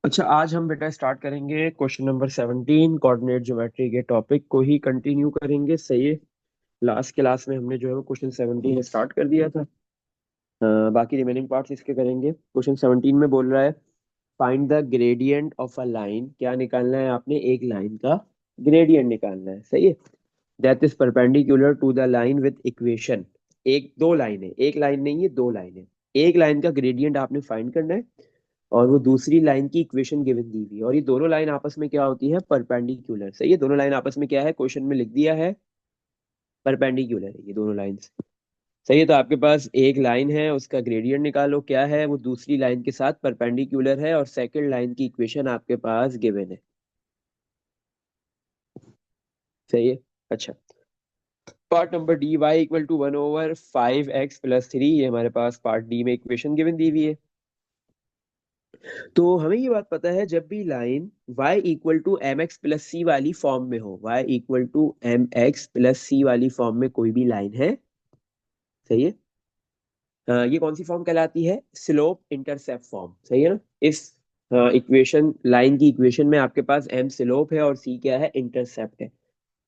अच्छा, आज हम बेटा स्टार्ट करेंगे क्वेश्चन नंबर 17 कोऑर्डिनेट ज्योमेट्री के टॉपिक को ही कंटिन्यू करेंगे। सही है। लास्ट क्लास में हमने जो है वो क्वेश्चन 17 स्टार्ट कर दिया था। बाकी रिमेनिंग पार्ट्स इसके करेंगे। क्वेश्चन 17 में बोल रहा है find the gradient of a line. क्या निकालना है आपने? एक लाइन का ग्रेडियंट निकालना है। सही है। That is perpendicular to the line with equation. एक दो लाइन है, एक लाइन नहीं है, दो लाइन है। एक लाइन का ग्रेडियंट आपने फाइंड करना है और वो दूसरी लाइन की इक्वेशन गिवन दी हुई है, और ये दोनों लाइन आपस में क्या होती है? परपेंडिकुलर। सही है। दोनों लाइन आपस में क्या है? क्वेश्चन में लिख दिया है परपेंडिकुलर है ये दोनों लाइंस। सही है। तो आपके पास एक लाइन है, उसका ग्रेडियंट निकालो क्या है? वो दूसरी लाइन के साथ परपेंडिकुलर है और सेकंड लाइन की इक्वेशन आपके पास गिवन है। सही है। अच्छा, part number D Y equal to 1/5x+3, ये हमारे पास पार्ट डी में इक्वेशन गिवन दी हुई है। तो हमें ये बात पता है, जब भी line y equal to M x plus c वाली फॉर्म में हो, y equal to M x plus c वाली फॉर्म में कोई भी लाइन है। सही है। ये कौन सी फॉर्म कहलाती है? Slope intercept form. सही है ना? इस इक्वेशन लाइन की इक्वेशन में आपके पास m स्लोप है और c क्या है? इंटरसेप्ट है।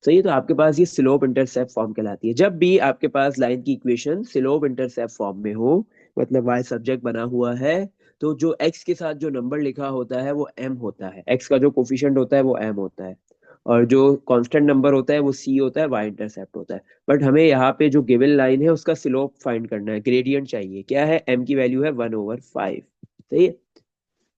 सही है। तो आपके पास ये स्लोप इंटरसेप्ट फॉर्म कहलाती है। जब भी आपके पास लाइन की इक्वेशन स्लोप इंटरसेप्ट फॉर्म में हो, मतलब y सब्जेक्ट बना हुआ है, तो जो x के साथ जो नंबर लिखा होता है वो m होता है, x का जो कोफिशिएंट होता है वो m होता है, और जो कांस्टेंट नंबर होता है वो c होता है, y इंटरसेप्ट होता है। बट हमें यहाँ पे जो गिवन लाइन है उसका स्लोप फाइंड करना है, ग्रेडियंट चाहिए। क्या है? m की वैल्यू है 1/5। सही है।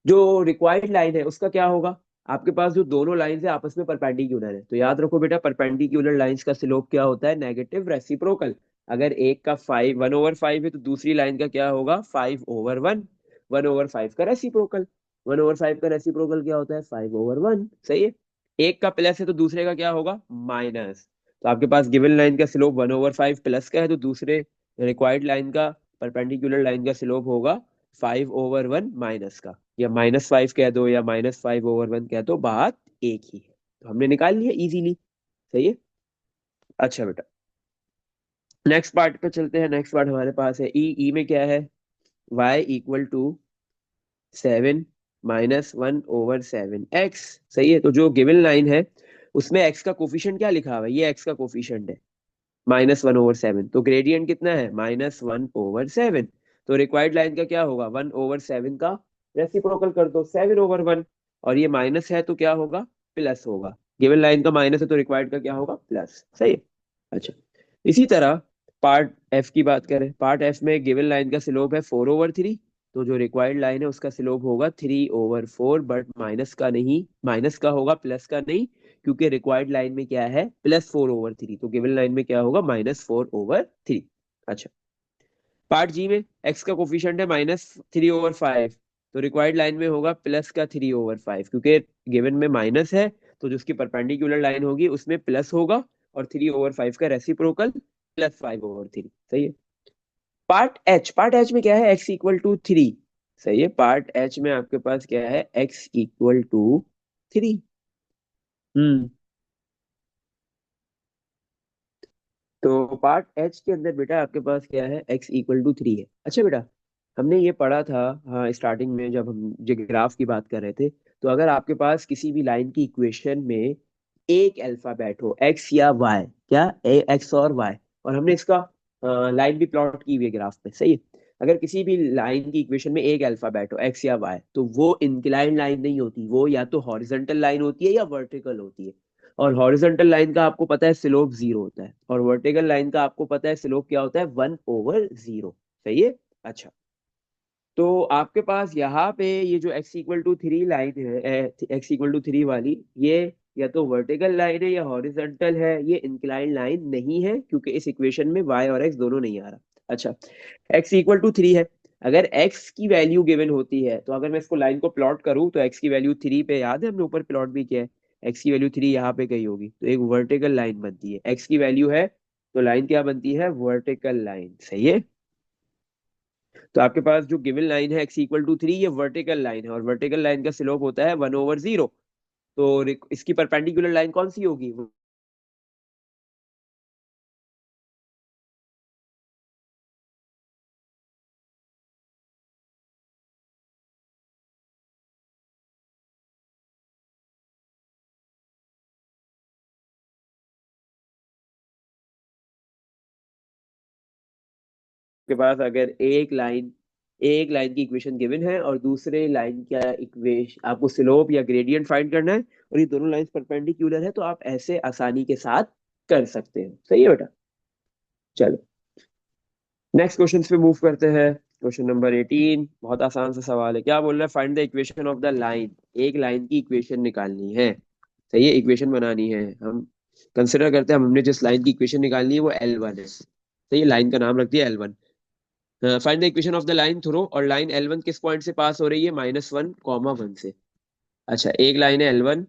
जो रिक्वायर्ड लाइन है उसका क्या होगा? आपके पास जो दोनों लाइन है आपस में परपेंडिकुलर है, तो याद रखो बेटा, परपेंडिकुलर लाइंस का स्लोप क्या होता है? Negative reciprocal. अगर एक का 1/5 है तो दूसरी लाइन का क्या होगा? 5/1। 1/5 का रेसिप्रोकल। 1/5 का रेसिप्रोकल क्या होता है? 5/1। सही है। एक का प्लस है तो दूसरे का क्या होगा? माइनस। तो आपके पास गिवन लाइन का स्लोप 1/5 प्लस का है, तो दूसरे रिक्वायर्ड लाइन का, परपेंडिकुलर लाइन का स्लोप होगा 5/1 माइनस का, या -5 कह दो या -5/1 कह दो, बात एक ही है। तो हमने निकाल लिया इजीली। सही है। अच्छा बेटा, नेक्स्ट पार्ट पे चलते हैं। नेक्स्ट पार्ट हमारे पास है ई में क्या है? y equal to 7 - 1/7x। सही है। तो जो गिवन लाइन है उसमें x का कोफिशिएंट क्या लिखा हुआ है? ये x का कोफिशिएंट है -1/7। तो ग्रेडियंट कितना है? -1/7। तो रिक्वायर्ड लाइन का क्या होगा? 1/7 का रेसिप्रोकल कर दो, 7/1। और ये माइनस है तो क्या होगा? प्लस होगा। गिवन लाइन का माइनस है तो रिक्वायर्ड का क्या होगा? प्लस। सही है। अच्छा, इसी तरह पार्ट एफ की बात करें। पार्ट एफ में गिवन लाइन का स्लोप है 4/3। तो जो रिक्वायर्ड लाइन है उसका स्लोप होगा 3/4, बट माइनस का नहीं, माइनस का होगा, प्लस का नहीं, क्योंकि रिक्वायर्ड लाइन में क्या है? +4/3। तो गिवन लाइन में क्या होगा? -4/3। अच्छा, पार्ट जी में एक्स का कोफिशिएंट है -3/5। तो रिक्वायर्ड लाइन में होगा प्लस का 3/5, क्योंकि गिवन में माइनस है, तो जो उसकी परपेंडिकुलर लाइन होगी उसमें प्लस होगा, और 3/5 का रेसिप्रोकल +5/3। सही है। पार्ट एच में क्या है? x = 3। सही है। पार्ट एच में आपके पास क्या है? x = 3। हम्म। तो पार्ट एच के अंदर बेटा आपके पास क्या है? x = 3 है। अच्छा बेटा, हमने ये पढ़ा था, हाँ, स्टार्टिंग में जब हम जो ग्राफ की बात कर रहे थे, तो अगर आपके पास किसी भी लाइन की इक्वेशन में एक अल्फाबेट हो, x या y, क्या x और y, और हमने इसका लाइन भी प्लॉट की हुई है ग्राफ पे। सही है। अगर किसी भी लाइन की इक्वेशन में एक अल्फाबेट हो, x या y, तो वो इंक्लाइंड लाइन नहीं होती, वो या तो हॉरिजॉन्टल लाइन होती है या वर्टिकल होती है। और हॉरिजॉन्टल लाइन का आपको पता है स्लोप 0 होता है, और वर्टिकल लाइन का आपको पता है स्लोप क्या होता है? 1/0। सही है। अच्छा, तो आपके पास यहाँ पे ये जो x = 3 लाइन है, x = 3 वाली, ये या तो वर्टिकल लाइन है या हॉरिजॉन्टल है, ये इंक्लाइंड लाइन नहीं है, क्योंकि इस इक्वेशन में y और x दोनों नहीं आ रहा। अच्छा, x = 3 है। अगर x की वैल्यू गिवन होती है, तो अगर मैं इसको लाइन को प्लॉट करूं तो x की वैल्यू 3 पे, याद है हमने ऊपर प्लॉट भी किया है, x की वैल्यू 3 यहाँ पे कहीं होगी, तो एक वर्टिकल लाइन बनती है। x की वैल्यू है तो लाइन क्या बनती है? Vertical line. सही है। तो आपके पास जो गिवन लाइन है x = 3, ये वर्टिकल लाइन है, और वर्टिकल लाइन का स्लोप होता है 1/0। तो इसकी परपेंडिकुलर लाइन कौन सी होगी? आपके पास अगर एक लाइन की इक्वेशन गिवन है और दूसरे लाइन का इक्वेशन आपको स्लोप या ग्रेडियंट फाइंड करना है और ये दोनों लाइंस परपेंडिकुलर है, तो आप ऐसे आसानी के साथ कर सकते हैं। सही है बेटा। चलो नेक्स्ट क्वेश्चन पे मूव करते हैं। क्वेश्चन नंबर 18 बहुत आसान सा सवाल है। क्या बोल रहा है? Find the equation of the line. एक लाइन की इक्वेशन निकालनी है। सही है, इक्वेशन बनानी है। हम कंसिडर करते हैं हमने जिस लाइन की इक्वेशन निकालनी है वो L1 है। सही है, लाइन का नाम रख दिया L1। Find the equation of the line throw, और लाइन L1 किस पॉइंट से पास हो रही है? -1, 1 से। अच्छा, एक लाइन है L1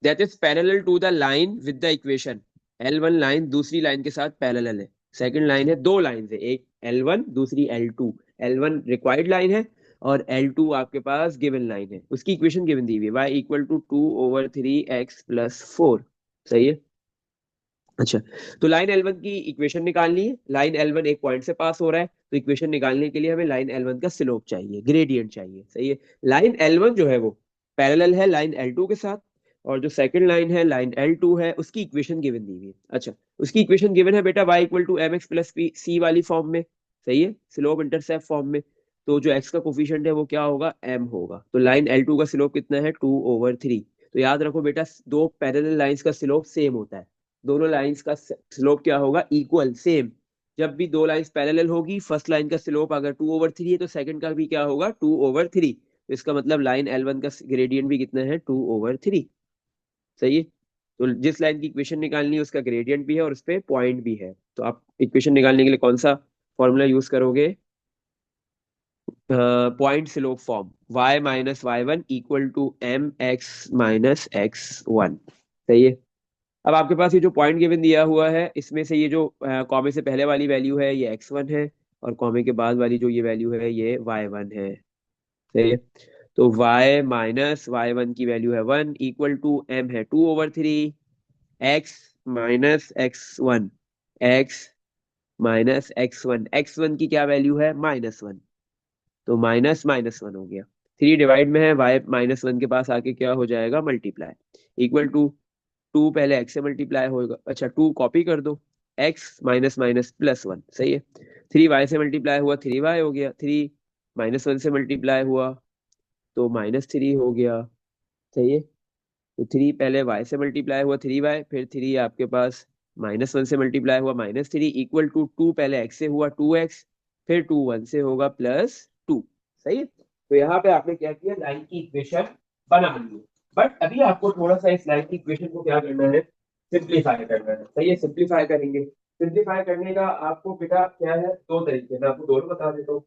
that is parallel to the line with the equation. L1 line दूसरी लाइन के साथ पैरेलल है। सेकंड लाइन है, दो लाइन है, एक L1 दूसरी L2। L1 रिक्वायर्ड लाइन है और L2 आपके पास गिवन लाइन है। उसकी इक्वेशन गिवन दी हुई है, y = 2/3x + 4। सही है। अच्छा, तो लाइन L1 की इक्वेशन निकालनी है। लाइन L1 एक पॉइंट से पास हो रहा है, तो इक्वेशन निकालने के लिए हमें लाइन L1 का स्लोप चाहिए, ग्रेडियंट चाहिए। सही है। लाइन L1 जो है वो पैरेलल है लाइन L2 के साथ, और जो सेकंड लाइन है लाइन L2 है, उसकी इक्वेशन गिवन दी हुई है। अच्छा, उसकी इक्वेशन गिवन है बेटा y = mx + c वाली फॉर्म में। सही है, स्लोप इंटरसेप्ट फॉर्म में। तो जो x का कोफिशिएंट है वो क्या होगा? m होगा। तो लाइन L2 का स्लोप कितना है? 2/3। तो याद रखो बेटा, दो पैरेलल लाइंस का स्लोप सेम होता है। दोनों लाइंस का स्लोप क्या होगा? Equal, same. जब भी दो लाइंस पैरेलल होगी, फर्स्ट लाइन का स्लोप अगर 2/3 है तो सेकंड का भी क्या होगा? 2/3। तो इसका मतलब लाइन L1 का ग्रेडियंट भी कितना है? 2/3। सही है। तो जिस लाइन की इक्वेशन निकालनी है उसका ग्रेडियंट भी है और उस पे पॉइंट भी है। तो आप इक्वेशन निकालने के लिए कौन सा फॉर्मूला यूज करोगे? Point slope form, y - y1 = mx - x1। सही है। अब आपके पास ये जो पॉइंट गिवन दिया हुआ है, इसमें से ये जो कॉमे से पहले वाली वैल्यू है ये x1 है, और कॉमे के बाद वाली जो ये वैल्यू है ये y1 है। सही है। तो y - y1 की वैल्यू है 1 = m है 2/3, x - x1, x - x1 की क्या वैल्यू है? -1। तो माइनस माइनस वन हो गया। 3 डिवाइड में है, y - 1 के पास आके क्या हो जाएगा? मल्टीप्लाई। इक्वल टू, 2 पहले x से मल्टीप्लाई होगा। अच्छा, 2 कॉपी कर दो, x -1 सही है। 3y से मल्टीप्लाई हुआ, 3y हो गया। 3 -1 से मल्टीप्लाई हुआ तो -3 हो गया। सही है। तो 3 पहले y से मल्टीप्लाई हुआ 3y, फिर 3 आपके पास -1 से मल्टीप्लाई हुआ -3, इक्वल टू 2 पहले x से हुआ 2x, फिर 2 1 से होगा +2। सही है। तो यहाँ पे आपने क्या किया? लाइन की इक्वेशन बना ली। बट अभी आपको थोड़ा सा इस लाइन की इक्वेशन को क्या करना है? सिंप्लीफाई करना है। सही है, सिंप्लीफाई करेंगे। सिंप्लीफाई करने का आपको बेटा क्या है? दो तरीके, मैं आपको दोनों बता देता हूँ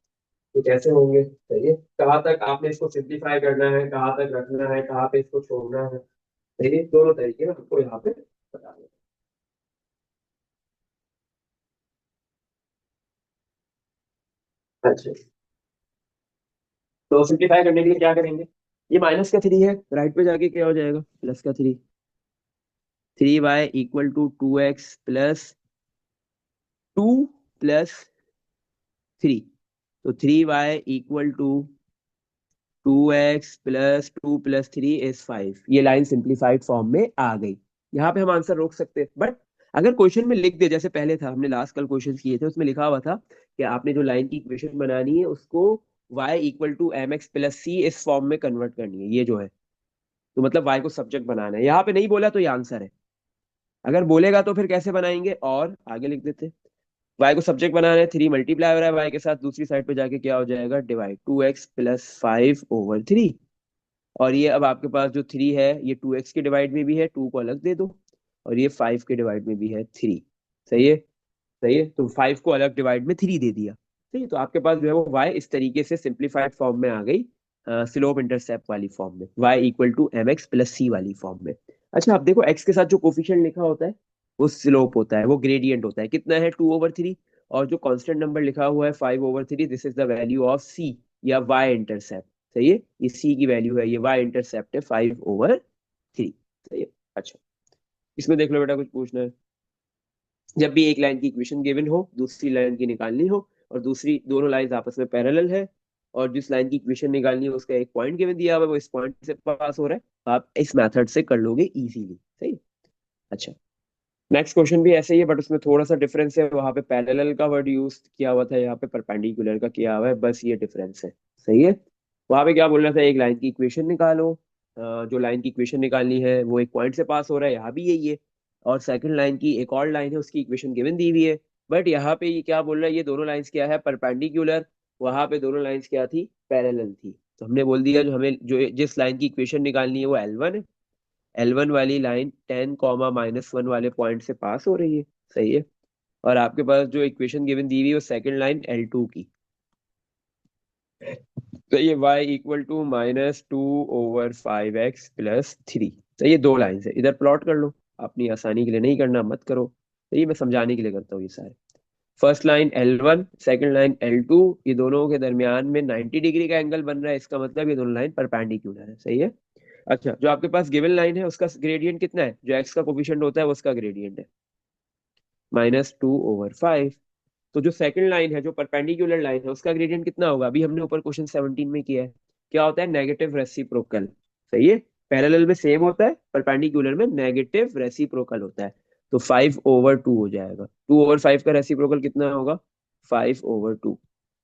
तो कैसे होंगे। सही है, कहाँ तक आपने इसको सिंप्लीफाई करना है, कहाँ तक रखना है, कहाँ पे इसको छोड़ना है। सही है, दोनों तरीके मैं आपको यहाँ पे बता देता हूँ। अच्छा, तो सिंप्लीफाई करने के लिए क्या करेंगे? ये -3 है, राइट पे जाके क्या हो जाएगा? +3। 3y = 2x + 2 + 3। तो 3y = 2x + 2 + 3 = 5। ये लाइन सिंप्लीफाइड फॉर्म में आ गई। यहाँ पे हम आंसर रोक सकते हैं, बट अगर क्वेश्चन में लिख दे, जैसे पहले था, हमने लास्ट कल क्वेश्चन किए थे, उसमें लिखा हुआ था कि आपने जो लाइन की इक्वेशन बनानी है उसको y = mx + c इस फॉर्म में कन्वर्ट करनी है, ये जो है। तो मतलब y को सब्जेक्ट बनाना है। यहाँ पे नहीं बोला तो ये आंसर है। अगर बोलेगा तो फिर कैसे बनाएंगे? और आगे लिख देते, y को सब्जेक्ट बनाना है, 3 मल्टीप्लाई हो रहा है y के साथ, दूसरी साइड पे जाके क्या हो जाएगा? Divide, 2x + 5/3। और ये अब आपके पास जो 3 है ये 2x के डिवाइड में भी है, 2 को अलग दे दो, और ये 5 के डिवाइड में भी है 3। सही है। सही है, तो 5 को अलग डिवाइड में 3 दे दिया। सही है, तो आपके पास जो है वो y इस तरीके से सिंप्लीफाइड फॉर्म में आ गई, स्लोप इंटरसेप्ट वाली फॉर्म में, y = mx + c वाली फॉर्म में। अच्छा, अब देखो x के साथ जो कोफिशिएंट लिखा होता है वो स्लोप होता है, वो ग्रेडियंट होता है। कितना है? 2/3। और जो कांस्टेंट नंबर लिखा हुआ है 5/3, this is the value of c या y इंटरसेप्ट। सही है, ये c की वैल्यू है, ये y इंटरसेप्ट है 5/3। सही है। अच्छा, इसमें देख लो बेटा, कुछ पूछना है? जब भी एक लाइन की इक्वेशन गिवन हो, दूसरी लाइन की निकालनी हो, और दूसरी दोनों लाइंस आपस में पैरेलल है, और जिस लाइन की इक्वेशन निकालनी है उसका एक पॉइंट गिवन दिया हुआ है, वो इस पॉइंट से पास हो रहा है, तो आप इस मेथड से कर लोगे इजीली। सही है? अच्छा, नेक्स्ट क्वेश्चन भी ऐसे ही है, बट उसमें थोड़ा सा डिफरेंस है, वहां पे पैरेलल का वर्ड यूज किया हुआ था, यहाँ पे परपेंडिकुलर का किया हुआ है, बस ये डिफरेंस है। सही है। वहां पे क्या बोलना था, एक लाइन की इक्वेशन निकालो। जो लाइन की इक्वेशन निकालनी है वो एक पॉइंट से पास हो रहा है, यहाँ भी यही है। और सेकंड लाइन की एक और लाइन है, उसकी इक्वेशन गिवन दी हुई है। बट यहाँ पे ये क्या बोल रहा है, ये दोनों लाइंस क्या है, परपेंडिकुलर। वहां पे दोनों लाइंस क्या थी, पैरेलल थी। तो हमने बोल दिया जो हमें जो जिस लाइन की इक्वेशन निकालनी है वो L1 है। L1 वाली लाइन 10, -1 वाले पॉइंट से पास हो रही है। सही है। और आपके पास जो इक्वेशन गिवन दी हुई है वो सेकंड लाइन L2 की। तो ये y इक्वल टू -2/5x + 3। तो ये दो लाइन है, इधर प्लॉट कर लो। अपनी आसानी के लिए नहीं करना मत करो, तो ये मैं समझाने के लिए करता हूँ ये सारे। First line L1, second line L2, ये दोनों के दरमियान में 90 डिग्री का एंगल बन रहा है, इसका मतलब ये दोनों लाइन परपेंडिकुलर है। सही है। अच्छा, जो आपके पास गिवन लाइन है उसका ग्रेडियंट कितना है, जो x का कोफिशिएंट होता है वो उसका ग्रेडियंट है -2/5। तो जो सेकंड लाइन है, जो परपेंडिकुलर लाइन है, उसका ग्रेडियंट कितना होगा, अभी हमने ऊपर क्वेश्चन 17 में किया है। क्या होता है, नेगेटिव रेसिप्रोकल। सही है। पैरेलल में सेम होता है, परपेंडिकुलर में नेगेटिव रेसिप्रोकल होता है। तो 5/2 हो जाएगा। 2/5 का रेसिप्रोकल कितना होगा, 5/2।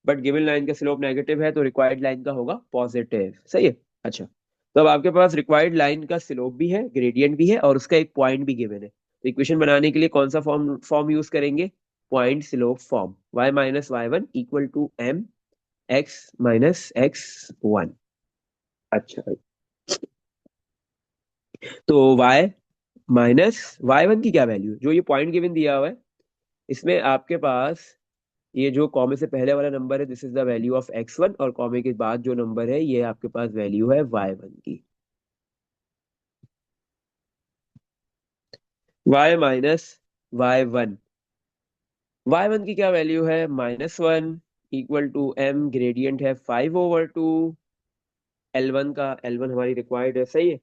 बट गिवन लाइन का स्लोप नेगेटिव है, तो रिक्वायर्ड लाइन का होगा पॉजिटिव। सही है। अच्छा, तो अब आपके पास रिक्वायर्ड लाइन का स्लोप भी है, ग्रेडियंट भी है, और उसका एक पॉइंट भी गिवन है। तो इक्वेशन बनाने के लिए कौन सा फॉर्म फॉर्म यूज करेंगे, point slope form. y-y1 = mx-x1। अच्छा, तो y-y1 की क्या वैल्यू, जो ये पॉइंट गिवन दिया हुआ है, इसमें आपके पास ये जो कॉमे से पहले वाला नंबर है, this is the value of x1, और कॉमे के बाद जो नंबर है ये आपके पास वैल्यू है y1 की। y-y1, y1 की क्या वैल्यू है, -1 = m, ग्रेडियंट है 5/2। L1 हमारी रिक्वायर्ड है। सही है।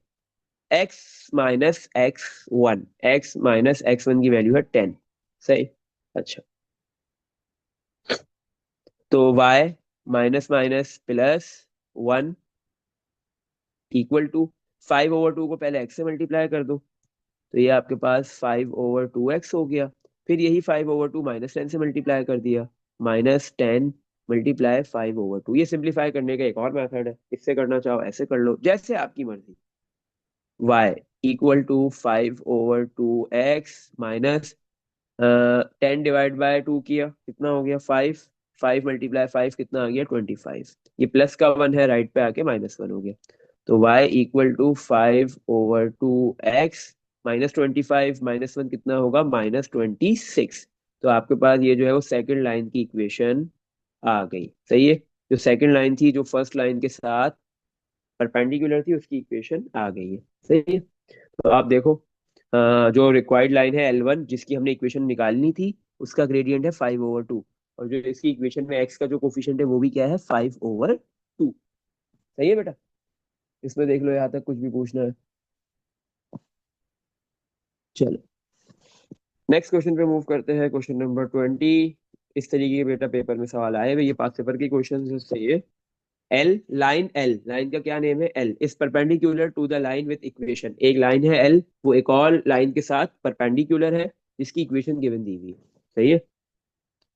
x - x1 की वैल्यू है 10। सही। अच्छा, तो y -−+1 = 5/2 को पहले x से मल्टीप्लाई कर दो, तो ये आपके पास 5/2x हो गया। फिर यही 5/2 -10 से मल्टीप्लाई कर दिया, -10 × 5/2। ये सिंप्लीफाई करने का एक और मेथड है, इससे करना चाहो ऐसे कर लो, जैसे आपकी मर्जी। y = 5/2x माइनस 10/2 किया, कितना हो गया, 5। 5 × 5 कितना आ गया, 25। ये प्लस का 1 है, राइट पे आके -1 हो गया। तो y = 5/2x -25 -1 कितना होगा, -26। तो आपके पास ये जो है वो सेकंड लाइन की इक्वेशन आ गई। सही है। जो सेकंड लाइन थी, जो फर्स्ट लाइन के साथ परपेंडिकुलर थी, उसकी इक्वेशन आ गई है। सही है। तो आप देखो, जो रिक्वायर्ड लाइन है L1, जिसकी हमने इक्वेशन निकालनी थी, उसका ग्रेडियंट है 5/2। और जो इसकी इक्वेशन में x का जो कोफिशिएंट है वो भी क्या है, 5/2। सही है बेटा। इसमें देख लो, यहाँ तक कुछ भी पूछना है। चलो, नेक्स्ट क्वेश्चन पे मूव करते हैं, क्वेश्चन नंबर 20। इस तरीके के बेटा पेपर में सवाल आए हुए, ये पास पेपर के क्वेश्चन है। सही है। L लाइन का क्या नेम है, L is perpendicular to the line with equation. एक लाइन है L, वो एक और लाइन के साथ परपेंडिकुलर है, जिसकी इक्वेशन गिवन दी हुई है। सही है।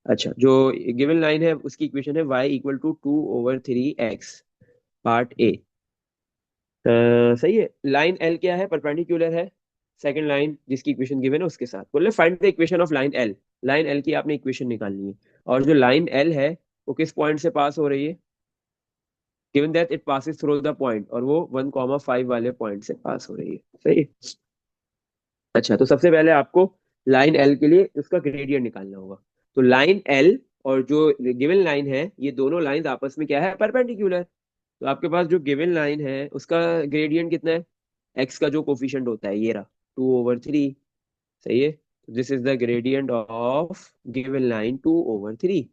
अच्छा, जो गिवन लाइन है उसकी इक्वेशन है y = 2/3x, पार्ट ए। सही है। लाइन L क्या है, परपेंडिकुलर है सेकंड लाइन जिसकी इक्वेशन गिवन है उसके साथ। बोले find the equation of line L। Line L की आपने इक्वेशन निकालनी है, और जो लाइन L है वो किस पॉइंट से पास हो रही है, given that it passes through the point, और वो 1,5 वाले पॉइंट से पास हो रही है। सही है। अच्छा, तो सबसे पहले आपको लाइन एल के लिए उसका ग्रेडियंट निकालना होगा। तो लाइन एल और जो गिवन लाइन है, ये दोनों लाइन आपस में क्या है, परपेंडिकुलर। तो आपके पास जो गिवन लाइन है उसका ग्रेडियंट कितना है, एक्स का जो कोफिशिएंट होता है ये रहा, 2/3। सही है। This is the gradient of given line, 2/3।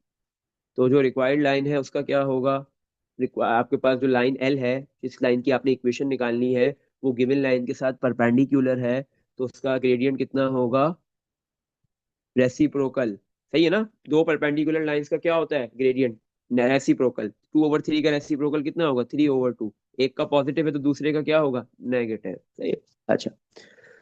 तो जो रिक्वायर्ड लाइन है उसका क्या होगा, आपके पास जो लाइन एल है, इस लाइन की आपने इक्वेशन निकालनी है, वो गिवन लाइन के साथ परपेंडिकुलर है, तो उसका ग्रेडियंट कितना होगा, रेसिप्रोकल। सही है ना। दो परपेंडिकुलर लाइंस का क्या होता है, ग्रेडियंट रेसिप्रोकल। 2/3 का रेसिप्रोकल कितना होगा, 3/2। एक का पॉजिटिव है तो दूसरे का क्या होगा, नेगेटिव। सही है। अच्छा,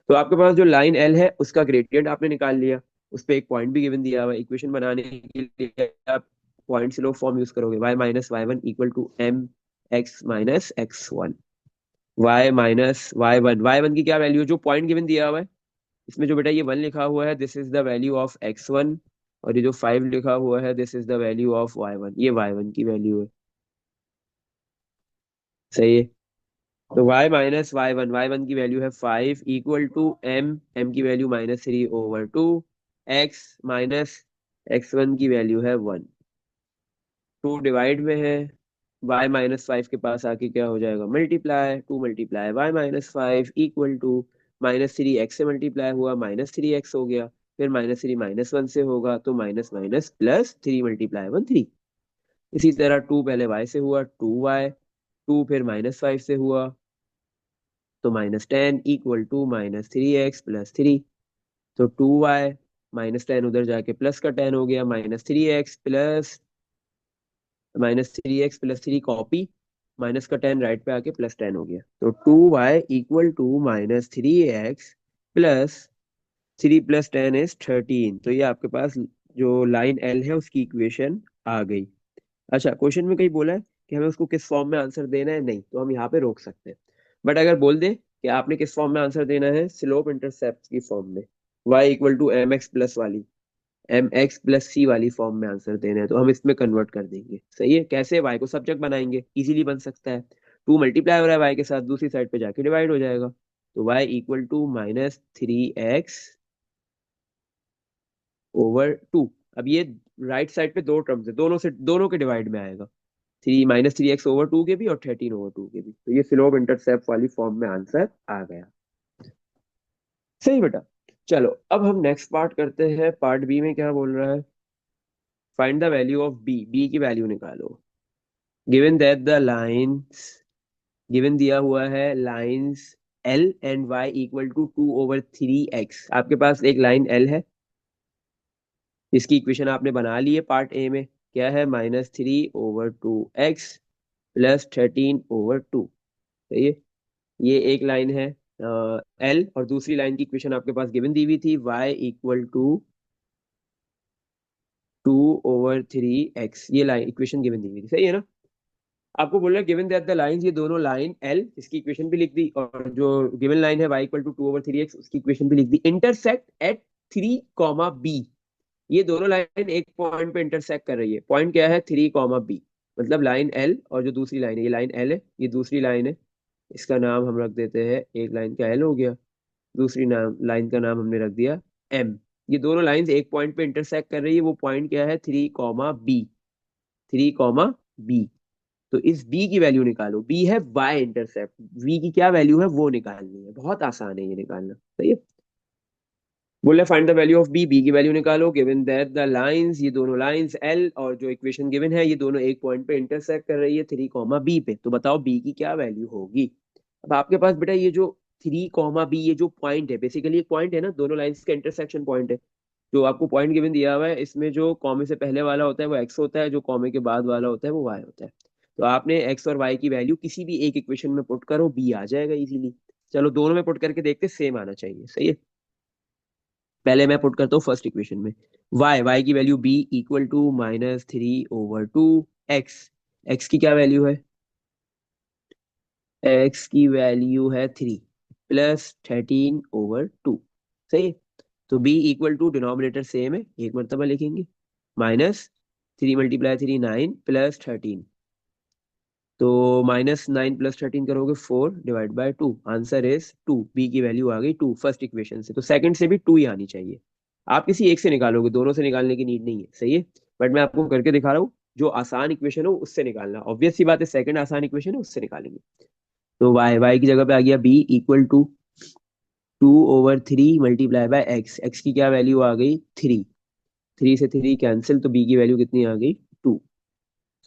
तो आपके पास जो लाइन एल है उसका ग्रेडियंट आपने निकाल लिया, उस पर एक पॉइंट भी गिवन दिया हुआ है। इक्वेशन बनाने के लिए आप पॉइंट स्लोप फॉर्म यूज करोगे, y minus Y one equal to M X minus X one. Y minus Y one की क्या वैल्यू है, जो पॉइंट गिवन दिया हुआ है इसमें जो बेटा ये वन लिखा हुआ है this is the value of X one, और ये जो फाइव लिखा हुआ है this is the value of Y one, ये वाई वन की वैल्यू है। सही है। तो वाई वन की वैल्यू है 5 इक्वल टू एम की value -3/2, x minus X one की वैल्यू है 1। 2 डिवाइड में है, y-5 के पास आके क्या हो जाएगा, multiply, 2 multiply y-5 equal to -3 x से मल्टीप्लाई हुआ -3 x हो गया, फिर -3 -1 से होगा तो माइनस माइनस प्लस 3 मल्टीप्लाई 1 3। इसी तरह 2 पहले y से हुआ 2y, 2 फिर -5 से हुआ तो -10 इक्वल टू -3 x + 3। तो 2y -10 उधर जाके प्लस का 10 हो गया, -3x + 3 कॉपी, माइनस का 10 राइट पे आके +10 हो गया। तो 2y इक्वल टू -3x + 3 + 10 = 13। तो ये आपके पास जो लाइन एल है उसकी इक्वेशन आ गई। अच्छा, क्वेश्चन में कहीं बोला है कि हमें उसको किस फॉर्म में आंसर देना है, नहीं, तो हम यहाँ पे रोक सकते हैं। बट अगर बोल दे कि आपने किस फॉर्म में आंसर देना है, स्लोप इंटरसेप्ट की फॉर्म में, y इक्वल टू mx+ वाली फॉर्म में आंसर देना है, तो हम इसमें कन्वर्ट कर देंगे। सही है। कैसे, y को सब्जेक्ट बनाएंगे, इजीली बन सकता है। 2 मल्टीप्लाई हो रहा है y के साथ, दूसरी साइड पे जाके डिवाइड हो जाएगा। तो y इक्वल टू -3x/2। अब ये राइट साइड पे दो टर्म्स है, दोनों के डिवाइड में आएगा, -3x/2 के भी और 13/2 के भी। तो ये स्लोप इंटरसेप्ट वाली फॉर्म में आंसर आ गया। सही बेटा। चलो अब हम नेक्स्ट पार्ट करते हैं। पार्ट बी में क्या बोल रहा है, find the value of B की वैल्यू निकालो। Given that the lines, given दिया हुआ है lines L and Y equal to 2/3x। आपके पास एक लाइन एल है, इसकी इक्वेशन आपने बना ली है पार्ट ए में, क्या है, -3/2x + 13/2। सही है। ये एक लाइन है एल, और दूसरी लाइन की इक्वेशन आपके पास गिवन दी हुई थी, y इक्वल टू 2/3x। ये लाइन इक्वेशन गिवन दी हुई थी, सही है ना। आपको बोल रहा है गिवन दैट द लाइंस, ये दोनों लाइन एल, इसकी इक्वेशन भी लिख दी, और जो गिवन लाइन है y इक्वल टू 2/3x उसकी इक्वेशन भी लिख दी, इंटरसेक्ट एट 3, b। ये दोनों लाइन एक पॉइंट पे इंटरसेक्ट कर रही है, पॉइंट क्या है, 3, b। मतलब लाइन एल और जो दूसरी लाइन है, ये लाइन एल है, ये दूसरी लाइन है, इसका नाम हम रख देते हैं, एक लाइन का एल हो गया, दूसरी नाम लाइन का नाम हमने रख दिया एम। ये दोनों लाइंस एक पॉइंट पे इंटरसेक्ट कर रही है, वो पॉइंट क्या है, 3, बी। तो इस बी की वैल्यू निकालो, बी है वाई इंटरसेप्ट, बी की क्या वैल्यू है वो निकालनी है, बहुत आसान है ये निकालना। सही है। बोले find the value of B, B की वैल्यू निकालो। गिवन दैट द लाइंस, ये दोनों लाइंस एल और जो इक्वेशन गिवन है ये दोनों एक पॉइंट पे इंटरसेक्ट कर रही है, 3, बी पे। तो बताओ बी की क्या वैल्यू होगी। अब आपके पास बेटा ये जो 3, बी, ये जो पॉइंट है, बेसिकली एक पॉइंट है ना, दोनों लाइंस का इंटरसेक्शन पॉइंट है। जो आपको पॉइंट गिवन दिया हुआ है इसमें जो कॉमे से पहले वाला होता है वो एक्स होता है, जो कॉमे के बाद वाला होता है वो वाई होता है। तो आपने एक्स और वाई की वैल्यू किसी भी एक इक्वेशन में पुट करो, बी आ जाएगा इजीली। चलो दोनों में पुट करके देखते, सेम आना चाहिए। सही है। पहले मैं पुट करता हूँ फर्स्ट इक्वेशन में, वाई की value B equal to -3/2x। X की क्या वैल्यू है, एक्स की वैल्यू है 3 + 13/2। सही है। तो b equal to, denominator same है, एक मरतबा लिखेंगे, -3 × 3 9 + 13। तो -9 + 13 करोगे 4/2। Answer is 2। बी की वैल्यू आ गई 2 फर्स्ट इक्वेशन से, तो सेकंड से भी 2 ही आनी चाहिए। आप किसी एक से निकालोगे, दोनों से निकालने की नीड नहीं है। सही है। बट मैं आपको करके दिखा रहा हूँ, जो आसान इक्वेशन हो उससे निकालना, ऑब्वियस सी बात है, सेकंड आसान इक्वेशन है उससे निकालेंगे। तो वाई की जगह पे आ गया B equal to 2/3 × X. X की क्या वैल्यू आ गई, 3। 3 से 3 कैंसिल, तो बी की वैल्यू कितनी आ गई, 2।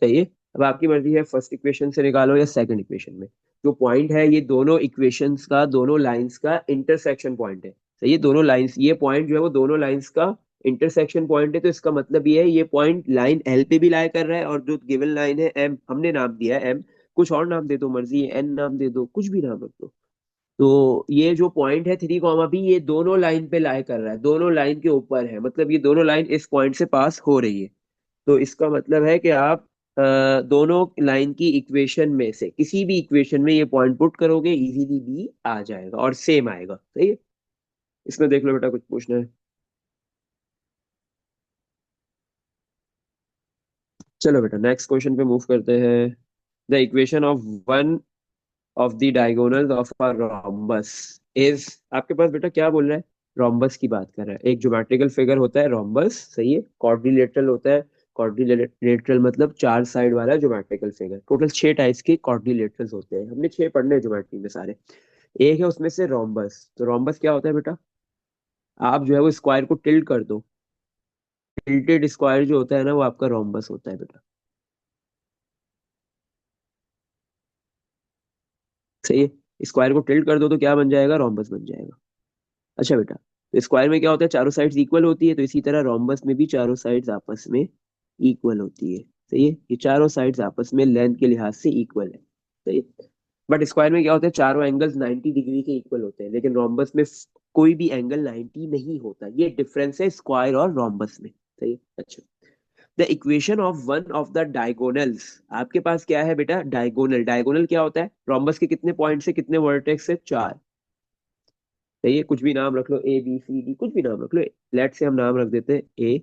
सही है। अब आपकी मर्जी है फर्स्ट इक्वेशन से निकालो या सेकंड इक्वेशन में। जो पॉइंट है, ये दोनों इक्वेशंस का, दोनों लाइंस का इंटरसेक्शन पॉइंट है। सही है। दोनों लाइंस, ये पॉइंट जो है वो दोनों लाइंस का इंटरसेक्शन पॉइंट है, तो इसका मतलब ये है ये पॉइंट लाइन एल पे भी लाई कर रहा है, और जो गिवन लाइन है एम, हमने नाम दिया है एम, कुछ और नाम दे दो मर्जी है, एन नाम दे दो, कुछ भी नाम रख दो, तो ये जो पॉइंट है 3, B, ये दोनों लाइन पे लाई कर रहा है, दोनों लाइन के ऊपर है, मतलब ये दोनों लाइन इस पॉइंट से पास हो रही है। तो इसका मतलब है कि आप दोनों लाइन की इक्वेशन में से किसी भी इक्वेशन में ये पॉइंट पुट करोगे, इजीली बी आ जाएगा और सेम आएगा। सही है। इसमें देख लो बेटा, कुछ पूछना है? चलो बेटा नेक्स्ट क्वेश्चन पे मूव करते हैं। The equation of one of the diagonals of a rhombus is, आपके पास बेटा क्या बोल रहा है? रोम्बस की बात कर रहा है। एक ज्योमेट्रिकल फिगर होता है रोम्बस, सही है, क्वाड्रिलेटरल होता है। क्वाड्रिलेटरल मतलब चार साइड वाला ज्योमेट्रिकल फिगर। टोटल 6 टाइप्स के क्वाड्रिलेटरल्स होते हैं, हमने 6 पढ़ने हैं ज्योमेट्री में सारे। एक है उसमें से रोम्बस। तो रोम्बस क्या होता है बेटा? आप जो है वो स्क्वायर को टिल्ट कर दो, टिल्टेड स्क्वायर जो होता है ना, वो आपका रोम्बस होता है बेटा। सही है। स्क्वायर को टिल्ट कर दो तो क्या बन जाएगा? रोम्बस बन जाएगा। अच्छा बेटा, तो स्क्वायर में क्या होता है? चारों साइड्स इक्वल होती है, तो इसी तरह रोम्बस में भी चारों साइड्स आपस में इक्वल होती है। सही है, ये चारों साइड्स आपस में लेंथ के लिहाज से इक्वल है। सही है। बट स्क्वायर में क्या होता है? चारों एंगल्स 90 डिग्री के इक्वल होते हैं, लेकिन रोम्बस में कोई भी एंगल 90 नहीं होता। ये डिफरेंस है स्क्वायर और रोम्बस में। सही है। अच्छा, the equation of one of the diagonals, आपके पास क्या है बेटा? डायगोनल। डायगोनल क्या होता है? रोम्बस के कितने पॉइंट से कितने वर्टेक्स से? 4। सही है, कुछ भी नाम रख लो, ए बी सी डी, कुछ भी नाम रख लो। लेट से हम नाम रख देते हैं ए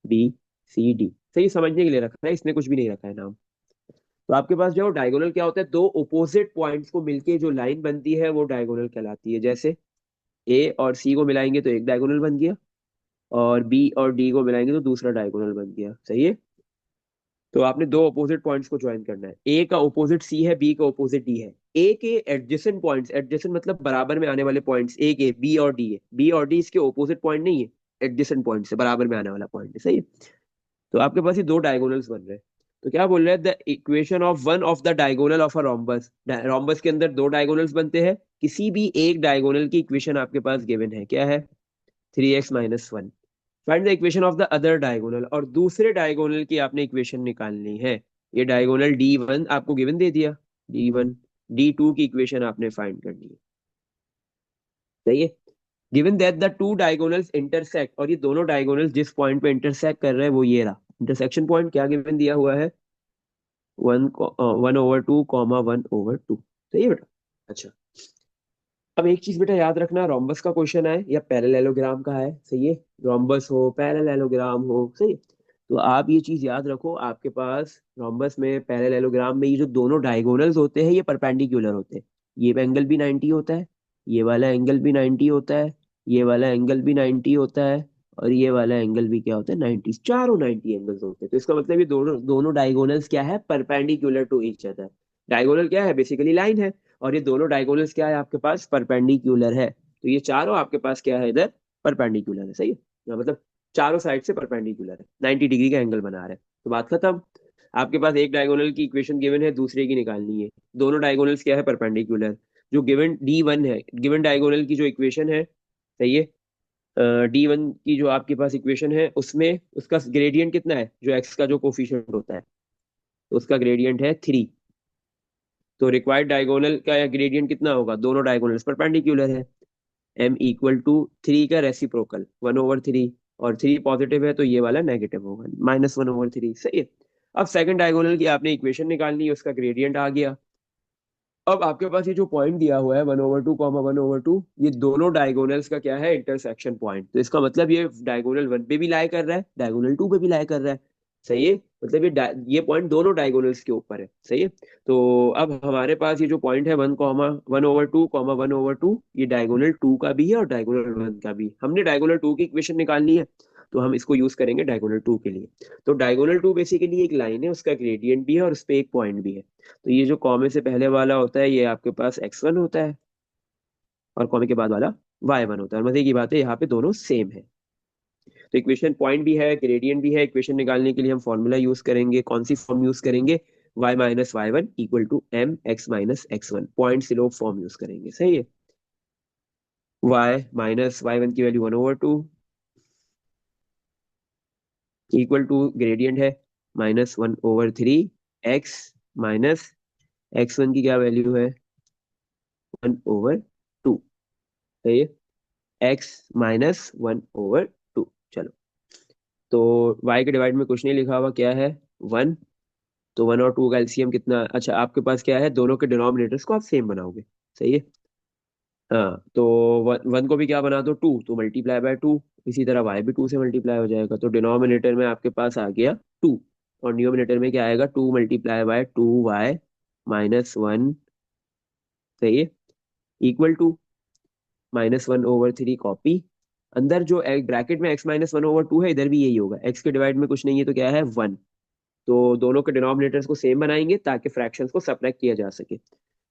बी सी डी। सही, समझने के लिए रखा है, इसने कुछ भी नहीं रखा है नाम। तो आपके पास जो डायगोनल क्या होता है? दो ओपोजिट पॉइंट्स को मिलके जो लाइन बनती है वो डायगोनल कहलाती है। जैसे ए और सी को मिलाएंगे तो एक डायगोनल बन गया, और बी और डी को मिलाएंगे तो दूसरा डायगोनल बन गया। सही है। तो आपने दो अपोजिट पॉइंट्स को ज्वाइन करना है। ए का अपोजिट सी है, बी का अपोजिट डी है। ए के एडजेसेंट पॉइंट्स, एडजेसेंट मतलब बराबर में आने वाले पॉइंट्स, ए के बी और डी है। बी और डी इसके अपोजिट पॉइंट नहीं है, एडजेसेंट पॉइंट से बराबर में आने वाला पॉइंट है। सही है। तो आपके पास ये दो डायगोनल्स बन रहे हैं। तो क्या बोल रहे हैं? The equation of one of the diagonal of a rhombus. Rhombus के अंदर दो डायगोनल्स बनते हैं, किसी भी एक डायगोनल की इक्वेशन आपके पास गिवन है। क्या है? 3x - 1। Find the equation of the other diagonal, और दूसरे डायगोनल की आपने इक्वेशन निकालनी है। ये डायगोनल D1 आपको गिवन दे दिया, D1। D2 की इक्वेशन आपने फाइंड करनी है। सही है। Given that the two diagonals intersect, और ये दोनों डायगोनल्स जिस पॉइंट पे इंटरसेक्ट कर रहे हैं वो ये रहा इंटरसेक्शन पॉइंट। क्या गिवन दिया हुआ है? 1/2, 1/2। सही है बेटा। अच्छा, अब एक चीज बेटा याद रखना, रोम्बस का क्वेश्चन है या पैरेललोग्राम का है। सही है। रोम्बस हो, पैरेललोग्राम हो, सही है। तो आप ये चीज याद रखो, आपके पास रोम्बस में, पैरेललोग्राम में, ये जो दोनों डायगोनल्स होते हैं ये परपेंडिकुलर होते हैं। ये एंगल भी 90 होता है, ये वाला एंगल भी 90 होता है, ये वाला एंगल भी 90 होता है, और ये वाला एंगल भी क्या होता है? 90। चारों 90 एंगल्स होते हैं। तो इसका मतलब ये दोनों दोनों डायगोनल्स क्या है? Perpendicular to each other. Diagonal क्या है? बेसिकली लाइन है। और ये दोनों डायगोनल्स क्या है आपके पास? परपेंडिकुलर है। तो ये चारों आपके पास क्या है इधर? परपेंडिकुलर है। सही है। मतलब चारों साइड से परपेंडिकुलर है, 90 डिग्री का एंगल बना रहे हैं। तो बात खत्म। आपके पास एक डायगोनल की इक्वेशन गिवन है, दूसरे की निकालनी है। दोनों डायगोनल्स क्या है? परपेंडिकुलर। जो गिवन D1 है, गिवन डायगोनल की जो इक्वेशन है, सही है, D1 की जो आपके पास इक्वेशन है उसमें उसका ग्रेडियंट कितना है? जो एक्स का जो कोफिशिएंट होता है, तो उसका ग्रेडियंट है 3। तो रिक्वायर्ड डायगोनल का ग्रेडियंट कितना होगा? दोनों डायगोनल्स परपेंडिकुलर है। M = 3 का रेसिप्रोकल 1/3, और 3 पॉजिटिव है तो ये वाला नेगेटिव होगा, -1/3। सही है। अब सेकंड डायगोनल की आपने इक्वेशन निकालनी है, उसका ग्रेडियंट आ गया। अब आपके पास ये जो पॉइंट दिया हुआ है 1/2, 1/2, ये दोनों डायगोनल्स का क्या है? Intersection point. तो इसका मतलब ये डायगोनल 1 पे भी लाई कर रहा है, डायगोनल 2 पे भी लाई कर रहा है। सही है। मतलब ये पॉइंट दोनों डायगोनल्स के ऊपर है। सही है। तो अब हमारे पास ये जो पॉइंट है 1/2, ये डायगोनल 2 का भी है और डायगोनल 1 का भी। हमने डायगोनल 2 की इक्वेशन निकालनी है, तो हम इसको यूज करेंगे डायगोनल 2 के लिए। तो डायगोनल 2 बेसिकली एक लाइन है, उसका ग्रेडियंट भी है और उस पर एक पॉइंट भी है। तो ये जो कॉमे से पहले वाला होता है ये आपके पास x1 होता है, और कॉमे के बाद वाला y1 होता है। और मजे की बात है यहाँ पे दोनों सेम है। तो इक्वेशन पॉइंट भी है, ग्रेडियंट भी है। इक्वेशन निकालने के लिए हम फॉर्मूला यूज करेंगे, कौन सी फॉर्म यूज करेंगे? y - y1 = mx - x1, point slope form use करेंगे। सही है। y - y1 की वैल्यू 1/2 इक्वल टू ग्रेडियंट है -1/3, x - x1 की क्या वैल्यू है? 1/3। सही है, x-1/2। चलो, तो y के डिवाइड में कुछ नहीं लिखा हुआ, क्या है, 1। तो 1 और 2 का एलसीएम कितना, अच्छा आपके पास क्या है, दोनों के डिनोमिनेटर्स को आप सेम बनाओगे। सही है। हाँ, तो 1 को भी क्या बना दो, 2, तो मल्टीप्लाई बाय 2। इसी तरह y भी 2 से मल्टीप्लाई हो जाएगा, तो डिनोमिनेटर में आपके पास आ गया 2, और न्यूमिनेटर में क्या आएगा, 2 × 2 y - 1। सही है, इक्वल टू -1/3 कॉपी। अंदर जो ब्रैकेट में x-1/2 है, इधर भी यही होगा, x के डिवाइड में कुछ नहीं है तो क्या है, 1। तो दोनों के डिनोमिनेटर्स को सेम बनाएंगे ताकि फ्रैक्शंस को सबट्रैक्ट किया जा सके।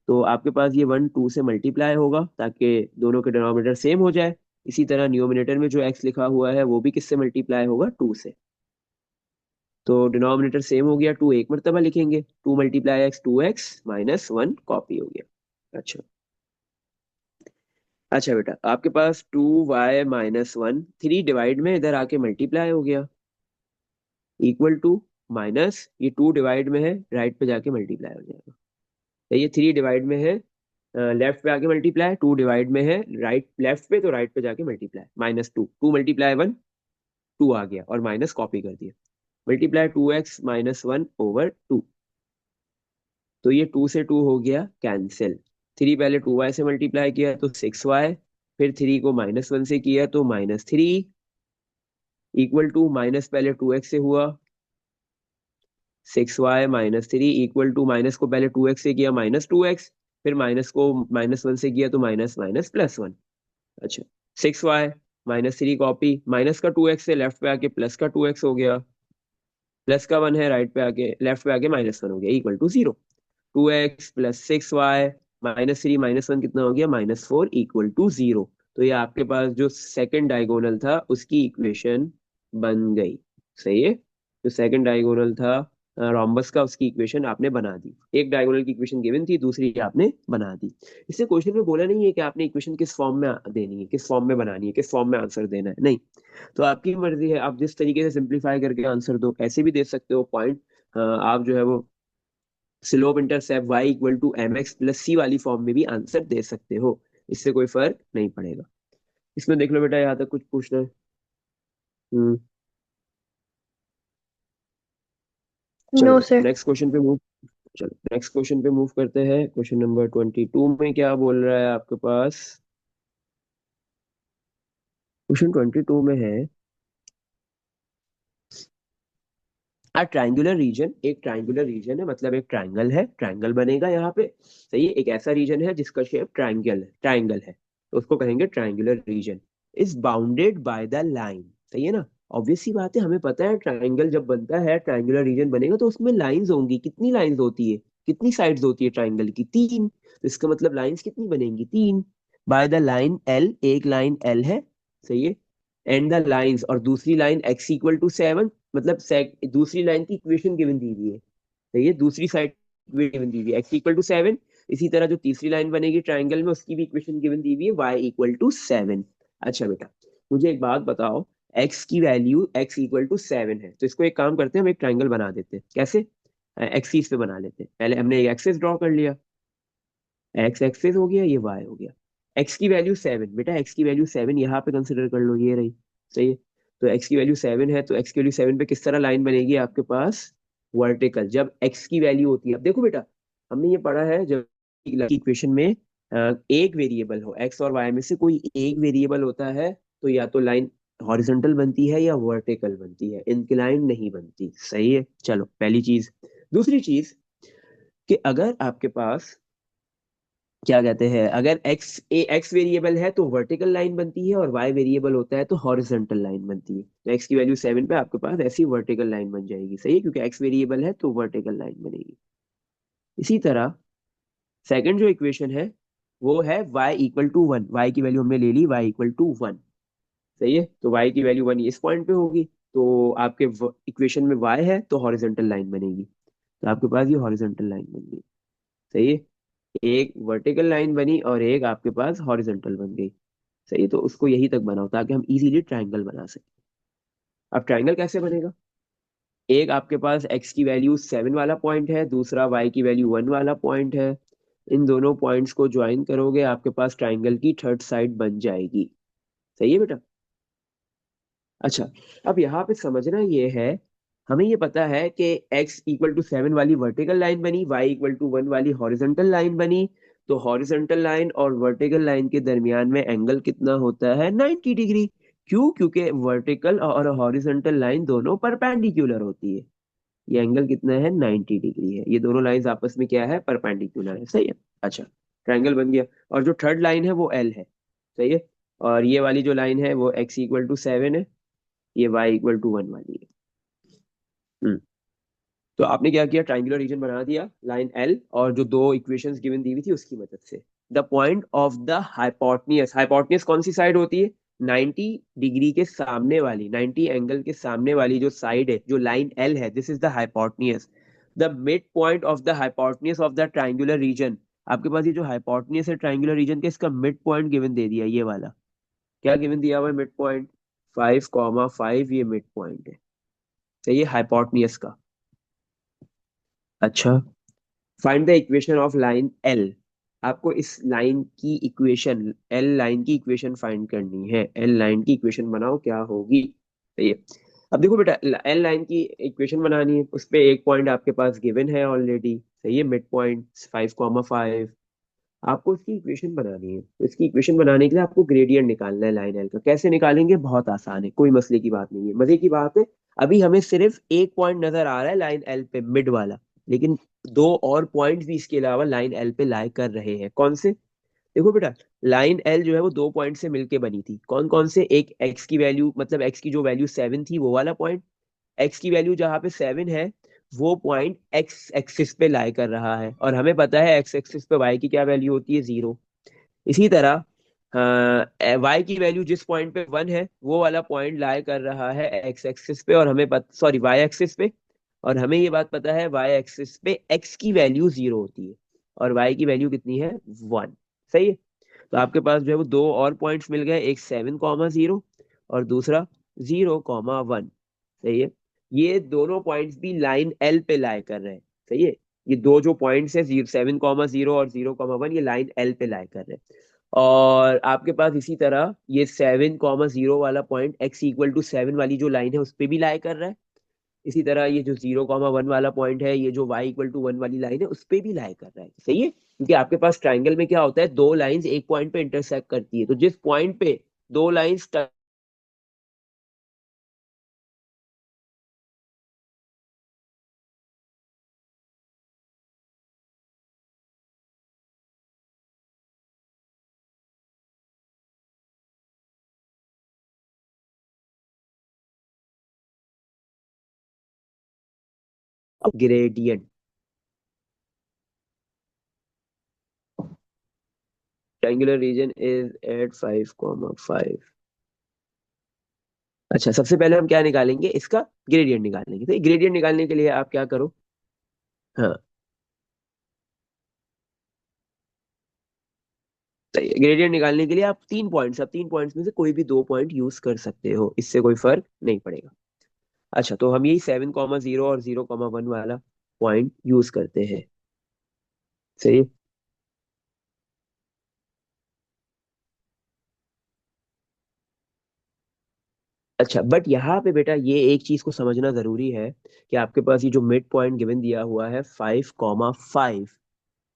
तो आपके पास ये 1 2 से मल्टीप्लाई होगा ताकि दोनों के डिनोमिनेटर सेम हो जाए। इसी तरह न्यूमिनेटर में जो x लिखा हुआ है वो भी किससे मल्टीप्लाई होगा, 2 से। तो डिनोमिनेटर सेम हो गया, 2 एक मरतबा लिखेंगे, 2 × x 2x - 1 कॉपी हो गया। अच्छा, अच्छा बेटा, आपके पास 2y - 1 3 डिवाइड में इधर आके मल्टीप्लाई हो गया, इक्वल टू माइनस ये 2 डिवाइड में है, राइट पे जाके मल्टीप्लाई हो जाएगा। तो ये 3 डिवाइड में है, लेफ्ट पे आके मल्टीप्लाई, 2 डिवाइड में है राइट लेफ्ट पे, तो राइट पे जाके मल्टीप्लाई, -2, 2 × 1 2 आ गया और माइनस कॉपी कर दिया, मल्टीप्लाई 2x - 1/2। तो ये 2 से 2 हो गया कैंसिल। 3 पहले 2y से मल्टीप्लाई किया तो 6y, फिर 3 को -1 से किया तो -3, इक्वल टू माइनस पहले 2x से हुआ, 6y - 3, इक्वल टू माइनस को पहले 2x से किया -2x, फिर माइनस को -1 से किया तो माइनस माइनस +1। अच्छा, 6y - 3 कॉपी, माइनस का 2x से लेफ्ट पे आके प्लस का 2x हो गया, प्लस का 1 है, राइट पे आके लेफ्ट पे आके -1 हो गया, इक्वल टू 0। 2x + 6y -3 -1 कितना हो गया, -4, इक्वल टू 0। तो ये आपके पास जो सेकंड डायगोनल था उसकी इक्वेशन बन गई। सही है, जो सेकंड डायगोनल था रोम्बस का, उसकी इक्वेशन आपने बना दी। एक डायगोनल की इक्वेशन गिवन थी, दूसरी आपने बना दी। इससे क्वेश्चन में बोला नहीं है कि आपने इक्वेशन किस फॉर्म में देनी है, किस फॉर्म में बनानी है, किस फॉर्म में आंसर देना है, नहीं। तो आपकी मर्जी है, आप जिस तरीके से सिंप्लीफाई करके आंसर दो, ऐसे भी दे सकते हो पॉइंट। आप जो है वो slope intercept y = mx + c वाली फॉर्म में भी आंसर दे सकते हो, इससे कोई फर्क नहीं पड़ेगा। इसमें देख लो बेटा, यहाँ तक कुछ पूछना है? हम्म। चलो नो सर। नेक्स्ट क्वेश्चन पे मूव चलो नेक्स्ट क्वेश्चन पे मूव करते हैं। क्वेश्चन नंबर 22 में क्या बोल रहा है आपके पास, क्वेश्चन 22 में है, ट्राइंगुलर रीजन, एक ट्राइंगुलर रीजन है, मतलब एक ट्राइंगल है, ट्राइंगल बनेगा यहाँ पे। सही है, एक ऐसा रीजन है जिसका शेप ट्राइंगल है, तो उसको कहेंगे triangular region, is bounded by the line. सही है ना, ऑब्वियस सी बात है, हमें पता है ट्राइंगल जब बनता है, ट्राइंगुलर रीजन बनेगा तो उसमें लाइंस होंगी। कितनी लाइंस होती है, कितनी साइड्स होती है ट्राइंगल की, 3। तो इसका मतलब लाइंस कितनी बनेंगी, 3। बाय द लाइन एल, एक लाइन एल है। सही है, एंड द लाइंस, और दूसरी लाइन x = 7, मतलब दूसरी लाइन की इक्वेशन गिवन दी हुई है। सही है, दूसरी साइड गिवन दी हुई है, x = 7। इसी तरह जो तीसरी लाइन बनेगी ट्राइंगल में, उसकी भी इक्वेशन गिवन दी हुई है, y = 7। अच्छा बेटा, मुझे एक बात बताओ, x = 7 है, तो इसको एक काम करते हैं, हम एक ट्राइंगल बना देते हैं। कैसे, एक्सिस पे बना लेते हैं। पहले हमने एक एक्सिस ड्रॉ कर लिया, एक्स एक्सिस हो गया, ये वाई हो गया। x की वैल्यू 7, बेटा x की वैल्यू 7 यहाँ पे कंसिडर कर लो, ये रही। सही है, तो x की वैल्यू 7 है, तो x की वैल्यू 7 पे किस तरह लाइन बनेगी आपके पास, वर्टिकल। जब x की वैल्यू होती है, अब देखो बेटा, हमने ये पढ़ा है, जब इक्वेशन में एक वेरिएबल हो, x और y में से कोई एक वेरिएबल होता है, तो या तो लाइन हॉरिजॉन्टल बनती है या वर्टिकल बनती है, इंक्लाइन नहीं बनती। सही है, चलो पहली चीज। दूसरी चीज, कि अगर आपके पास क्या कहते हैं, अगर एक्स वेरिएबल है तो वर्टिकल लाइन बनती है, और वाई वेरिएबल होता है तो हॉरिजॉन्टल लाइन बनती है। तो x की वैल्यू 7 पे आपके पास ऐसी वर्टिकल लाइन बन जाएगी। सही है, क्योंकि एक्स वेरिएबल है तो वर्टिकल लाइन बनेगी। इसी तरह सेकंड जो इक्वेशन है वो है y = 1, y की वैल्यू हमने ले ली, y = 1। सही है, तो y की वैल्यू 1 इस पॉइंट पे होगी, तो आपके इक्वेशन में y है तो हॉरिजॉन्टल लाइन बनेगी, तो आपके पास ये हॉरिजॉन्टल लाइन बन गई। सही है, एक वर्टिकल लाइन बनी और एक आपके पास हॉरिजॉन्टल बन गई। सही, तो उसको यही तक बनाओ ताकि हम इजीली ट्राइंगल बना सकें। अब ट्राइंगल कैसे बनेगा, एक आपके पास x की वैल्यू 7 वाला पॉइंट है, दूसरा y की वैल्यू 1 वाला पॉइंट है। इन दोनों पॉइंट्स को ज्वाइन करोगे, आपके पास ट्राइंगल की थर्ड साइड बन जाएगी। सही है बेटा। अच्छा, अब यहाँ पे समझना ये है, हमें ये पता है कि x=7 वाली वर्टिकल लाइन बनी, y=1 वाली हॉरिजॉन्टल लाइन बनी। तो हॉरिजॉन्टल लाइन और वर्टिकल लाइन के दरमियान में एंगल कितना होता है? 90 डिग्री। क्यों? क्योंकि वर्टिकल और हॉरिजॉन्टल लाइन दोनों परपेंडिकुलर होती है। ये एंगल कितना है? 90 डिग्री है। ये दोनों लाइंस आपस में क्या है? परपेंडिकुलर है। सही है। अच्छा, ट्रायंगल बन गया। और जो थर्ड लाइन है वो एल है। सही है। और ये वाली जो लाइन है वो x=7 है, ये y=1 वाली है। हम्म। तो आपने क्या किया? ट्राइंगुलर रीजन बना दिया लाइन एल, और जो दो इक्वेशंस गिवन दी हुई थी उसकी मदद से। The point of the hypotenuse, hypotenuse कौन सी साइड होती है? 90 डिग्री के सामने वाली, 90 एंगल के सामने वाली जो साइड है, जो लाइन एल है, this is the hypotenuse. The mid point of the hypotenuse of the triangular region. आपके पास ये जो हाइपोटेन्यूज है ट्राइंगुलर रीजन के, इसका मिड पॉइंट गिवन दे दिया, ये वाला। क्या गिवन दिया हुआ है मिड पॉइंट? 5,5, ये मिड पॉइंट है। सही है, हाइपोटेन्यूज का। अच्छा, find the equation of line L. आपको इस लाइन की इक्वेशन, एल लाइन की इक्वेशन फाइंड करनी है। एल लाइन की इक्वेशन बनाओ, क्या होगी? सही है। अब देखो बेटा, एल लाइन की इक्वेशन बनानी है, उस पे एक पॉइंट आपके पास गिवन है ऑलरेडी। सही है, मिड पॉइंट 5,5। आपको इसकी इक्वेशन बनानी है, तो इसकी इक्वेशन बनाने के लिए आपको ग्रेडियंट निकालना है लाइन एल का। कैसे निकालेंगे? बहुत आसान है, कोई मसले की बात नहीं है, मजे की बात है। अभी हमें सिर्फ एक पॉइंट नजर आ रहा है लाइन एल पे, मिड वाला। लेकिन दो और पॉइंट्स भी इसके अलावा लाइन एल पे लाई कर रहे हैं। कौन से? देखो बेटा, लाइन एल जो है वो दो पॉइंट से मिलके बनी थी। कौन कौन से? एक एक्स की वैल्यू, मतलब एक्स की जो वैल्यू 7 थी, वो वाला पॉइंट। एक्स की वैल्यू जहाँ पे 7 है, वो पॉइंट एक्स एक्सिस पे लाई कर रहा है, और हमें पता है एक्स एक्सिस पे वाई की क्या वैल्यू होती है? 0। इसी तरह वाई की वैल्यू जिस पॉइंट पे 1 है, वो वाला पॉइंट लाई कर रहा है एक्स एक्सिस पे, और हमें सॉरी, वाई एक्सिस पे। और हमें ये बात पता है वाई एक्सिस पे एक्स की वैल्यू 0 होती है, और वाई की वैल्यू कितनी है? 1। सही है। तो आपके पास जो है वो दो और पॉइंट्स मिल गए, एक 7,0 और दूसरा 0,1। सही है। ये दोनों पॉइंट्स भी लाइन एल पे लाई कर रहे हैं। सही है। ये दो जो पॉइंट्स है, 7,0 और 0,1, ये लाइन एल पे लाई कर रहे हैं। और आपके पास इसी तरह ये 7,0 वाला पॉइंट x=7 वाली जो लाइन है उस पे भी लाई कर रहा है। इसी तरह ये जो 0,1 वाला पॉइंट है, ये जो y=1 वाली लाइन है उस पे भी लाई कर रहा है। सही है, क्योंकि आपके पास ट्राइंगल में क्या होता है, दो लाइंस एक पॉइंट पे इंटरसेक्ट करती है, तो जिस पॉइंट पे दो lines gradient, triangular region is at 5,5। अच्छा, सबसे पहले हम क्या निकालेंगे? इसका ग्रेडियंट निकालेंगे। तो ग्रेडियंट निकालने के लिए आप क्या करो? हाँ, ग्रेडियंट निकालने के लिए आप तीन पॉइंट्स, अब तीन पॉइंट्स में से कोई भी दो पॉइंट यूज कर सकते हो, इससे कोई फर्क नहीं पड़ेगा। अच्छा, तो हम यही 7,0 और 0,1 वाला पॉइंट यूज करते हैं। सही। अच्छा, बट यहाँ पे बेटा ये एक चीज को समझना जरूरी है, कि आपके पास ये जो मिड पॉइंट गिवन दिया हुआ है 5,5,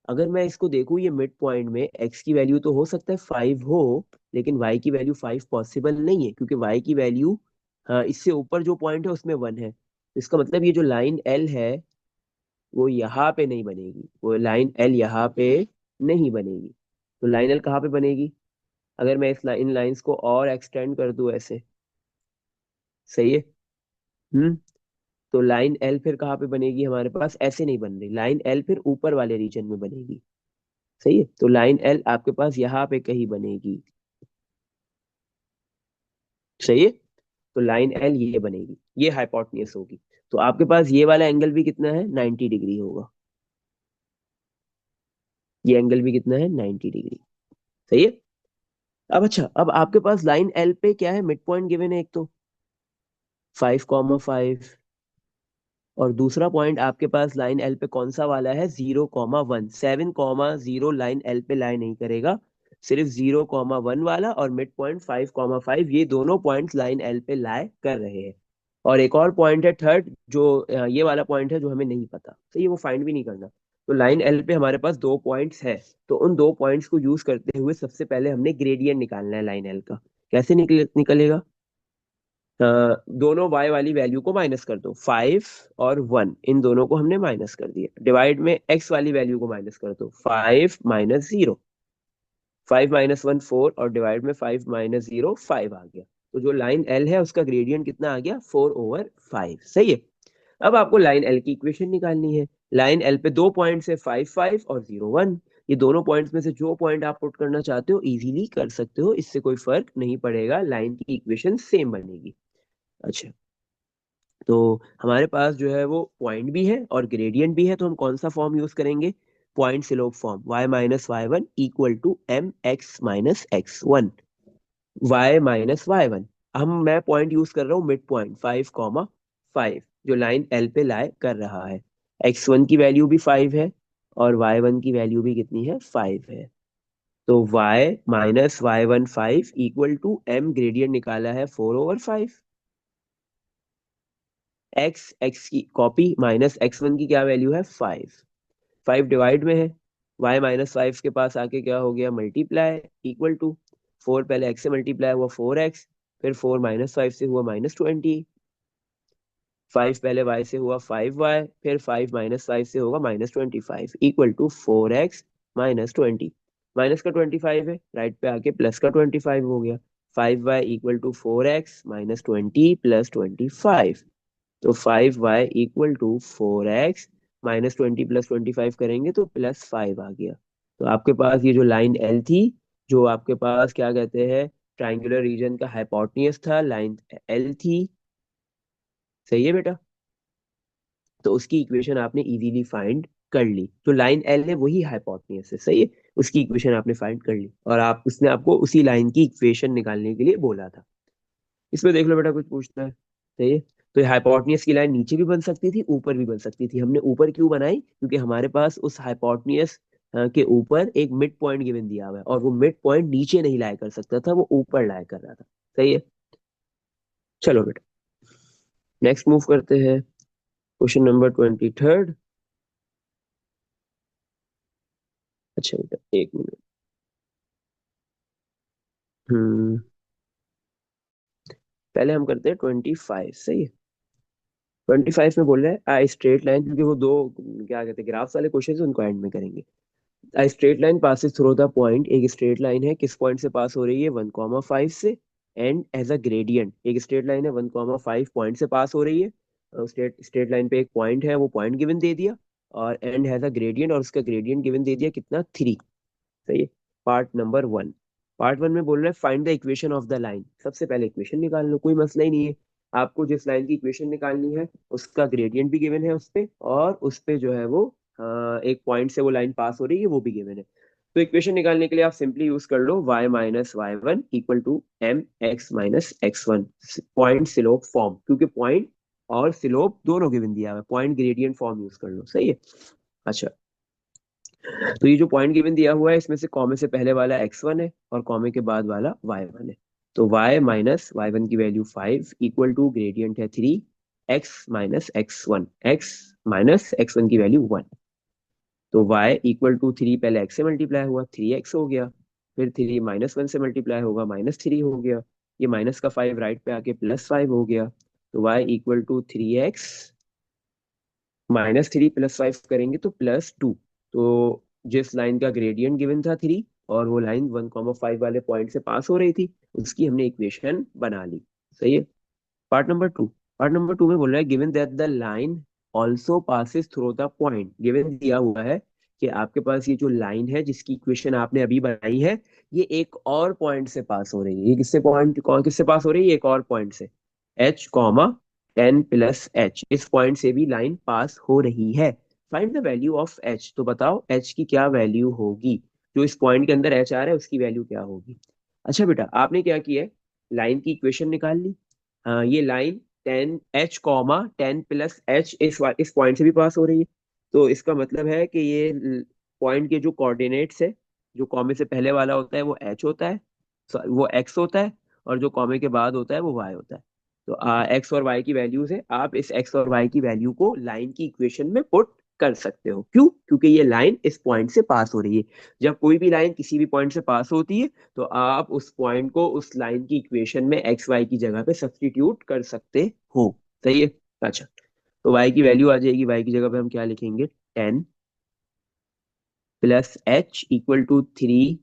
अगर मैं इसको देखूँ, ये मिड पॉइंट में एक्स की वैल्यू तो हो सकता है 5 हो, लेकिन वाई की वैल्यू 5 पॉसिबल नहीं है, क्योंकि वाई की वैल्यू, हाँ, इससे ऊपर जो पॉइंट है उसमें 1 है। इसका मतलब ये जो लाइन एल है वो यहाँ पे नहीं बनेगी, वो लाइन एल यहाँ पे नहीं बनेगी। तो लाइन एल कहाँ पे बनेगी? अगर मैं इन लाइंस को और एक्सटेंड कर दूं ऐसे। सही है। हम्म। तो लाइन एल फिर कहाँ पे बनेगी? हमारे पास ऐसे नहीं बन रही, लाइन एल फिर ऊपर वाले रीजन में बनेगी। सही है, तो लाइन एल आपके पास यहाँ पे कहीं बनेगी। सही है। तो लाइन एल ये बनेगी, ये हाइपोटेन्यूज होगी। तो आपके पास ये वाला एंगल भी कितना है? 90 डिग्री होगा। ये एंगल भी कितना है? 90 डिग्री। सही है। अब अच्छा, अब आपके पास लाइन एल पे क्या है? मिड पॉइंट गिवन है एक तो, 5,5। और दूसरा पॉइंट आपके पास लाइन एल पे कौन सा वाला है, 0,1। 7,0 लाइन एल पे लाई नहीं करेगा, सिर्फ 0,1 वाला और मिड पॉइंट 5,5, ये दोनों पॉइंट्स लाइन एल पे लाई कर रहे हैं। और एक और पॉइंट है थर्ड, जो ये वाला पॉइंट है जो हमें नहीं पता, तो ये वो फाइंड भी नहीं करना। तो लाइन एल पे हमारे पास दो पॉइंट्स है, तो उन दो पॉइंट्स को यूज करते हुए सबसे पहले हमने ग्रेडियंट निकालना है लाइन एल का। कैसे निकलेगा? दोनों y वाली वैल्यू को माइनस कर दो, 5 और 1, इन दोनों को हमने माइनस कर दिया। डिवाइड में x वाली वैल्यू को माइनस कर दो, 5 - 0, 5 - 1 4, और डिवाइड में 5 - 0 5 आ गया। तो जो लाइन L है उसका ग्रेडियंट कितना आ गया, 4/5। सही है। अब आपको लाइन L की इक्वेशन निकालनी है। लाइन L पे दो पॉइंट्स है, 5 5 और 0 1। ये दोनों पॉइंट्स में से जो पॉइंट आप पुट करना चाहते हो इजीली कर सकते हो, इससे कोई फर्क नहीं पड़ेगा, लाइन की इक्वेशन सेम बनेगी। अच्छा, तो हमारे पास जो है वो पॉइंट भी है और ग्रेडियंट भी है, तो हम कौन सा फॉर्म यूज करेंगे, point slope form, y - y1 equal to mx - x1, y - y1। मैं पॉइंट यूज कर रहा हूँ मिड पॉइंट 5,5, जो लाइन एल पे लाई कर रहा है। x1 की वैल्यू भी 5 है और y1 की वैल्यू भी कितनी है, 5 है। तो y - y1 5 equal to m, gradient निकाला है 4/5। x की कॉपी माइनस x1 की क्या वैल्यू है, 5। 5 डिवाइड में है, y - 5 के पास आके क्या हो गया, मल्टीप्लाई, इक्वल टू 4, पहले x से मल्टीप्लाई हुआ 4x, फिर 4 - 5 से हुआ -20, 5 पहले y से हुआ 5y, फिर 5 - 5 से होगा -25, इक्वल टू 4x -20। माइनस का 25 है, राइट पे आके प्लस का 25 हो गया। 5y equal to 4x -20 plus 25। तो 5y equal to 4x -20 plus 25 करेंगे तो +5 आ गया। तो आपके पास ये जो लाइन एल थी, जो आपके पास क्या कहते हैं, ट्राइंगुलर रीजन का हाइपोटेन्यूज था, लाइन एल थी। सही है बेटा। तो उसकी इक्वेशन आपने इजीली फाइंड कर ली, जो लाइन एल है वही हाइपोटेन्यूज है। सही है। उसकी इक्वेशन आपने फाइंड कर ली और आप उसने आपको उसी लाइन की इक्वेशन निकालने के लिए बोला था। इसमें देख लो बेटा, कुछ पूछना है? सही है। तो हाइपोटेन्यूज की लाइन नीचे भी बन सकती थी, ऊपर भी बन सकती थी। हमने ऊपर क्यों बनाई, क्योंकि हमारे पास उस हाइपोटेन्यूज के ऊपर एक मिड पॉइंट गिवन दिया हुआ है और वो मिड पॉइंट नीचे नहीं लाया कर सकता था, वो ऊपर लाया कर रहा था। सही है। चलो बेटा, नेक्स्ट मूव करते हैं, क्वेश्चन नंबर 23। अच्छा बेटा, एक मिनट। हम्म पहले हम करते हैं 25। सही है। 25 में बोल रहा है आई स्ट्रेट लाइन, क्योंकि वो दो क्या कहते हैं ग्राफ्स वाले क्वेश्चन, उनको एंड में करेंगे। A straight line passes through the point, एक स्ट्रेट लाइन है, किस पॉइंट से पास हो रही है, 1,5 से। एंड एज अ ग्रेडियंट, एक स्ट्रेट लाइन है 1,5 पॉइंट से पास हो रही है। स्ट्रेट स्ट्रेट लाइन पे एक पॉइंट है, वो पॉइंट गिवन दे दिया, और एंड हैज अ ग्रेडियंट, और उसका ग्रेडियंट गिवन दे दिया कितना, 3। सही है। पार्ट नंबर 1, पार्ट 1 में बोल रहे हैं find the equation of the line. सबसे पहले इक्वेशन निकाल लो, कोई मसला ही नहीं है। आपको जिस लाइन की इक्वेशन निकालनी है उसका ग्रेडियंट भी गिवन है उस पे, और उस पे जो है वो एक पॉइंट से वो लाइन पास हो रही है वो भी गिवन है। तो इक्वेशन निकालने के लिए आप सिंपली यूज कर लो y - y1 equal to mx - x1, point slope form, क्योंकि पॉइंट और स्लोप दोनों गिवन दिया हुआ है, पॉइंट ग्रेडियंट फॉर्म यूज कर लो। सही है। अच्छा, तो ये जो पॉइंट गिवन दिया हुआ है इसमें से कॉमे से पहले वाला x1 है और कॉमे के बाद वाला y1 है। तो y - y1 की वैल्यू 5 इक्वल टू ग्रेडियंट है 3, x - x1, x - x1 की वैल्यू 1। तो y इक्वल टू 3 पहले x से मल्टीप्लाई हुआ, 3x हो गया, फिर 3 -1 से मल्टीप्लाई होगा, -3 हो गया, ये माइनस का 5 राइट पे आके +5 हो गया। तो y इक्वल टू 3x -3 +5 करेंगे तो +2। तो जिस लाइन का ग्रेडियंट गिवन था 3, और वो लाइन 1,5 वाले पॉइंट से पास हो रही थी, उसकी हमने इक्वेशन बना ली। सही है। पार्ट नंबर 2, पार्ट नंबर 2 में बोल रहा है given that the line also passes through the point. Given दिया हुआ है कि आपके पास ये जो लाइन है जिसकी इक्वेशन आपने अभी बनाई है, ये एक और पॉइंट से पास हो रही है। ये किससे पास हो रही है, एक और पॉइंट से, h, 10 + h, इस पॉइंट से भी लाइन पास हो रही है। Find the value of h, तो बताओ h की क्या वैल्यू होगी, जो इस पॉइंट के अंदर h आ रहा है उसकी वैल्यू क्या होगी। अच्छा बेटा, आपने क्या किया है, लाइन की इक्वेशन निकाल ली। हाँ, ये लाइन 10h कॉमा 10 + h इस पॉइंट से भी पास हो रही है। तो इसका मतलब है कि ये पॉइंट के जो कोऑर्डिनेट्स है, जो कॉमे से पहले वाला होता है वो h होता है, वो x होता है, और जो कॉमे के बाद होता है वो y होता है। तो x और y की वैल्यूज है, आप इस x और y की वैल्यू को लाइन की इक्वेशन में पुट कर सकते हो। क्यों? क्योंकि ये लाइन इस पॉइंट से पास हो रही है। जब कोई भी लाइन किसी भी पॉइंट से पास होती है तो आप उस पॉइंट को उस लाइन की इक्वेशन में एक्स वाई की जगह पे सब्स्टिट्यूट कर सकते हो। सही है। अच्छा, तो y की वैल्यू आ जाएगी, y की जगह पे हम क्या लिखेंगे, 10 + h = 3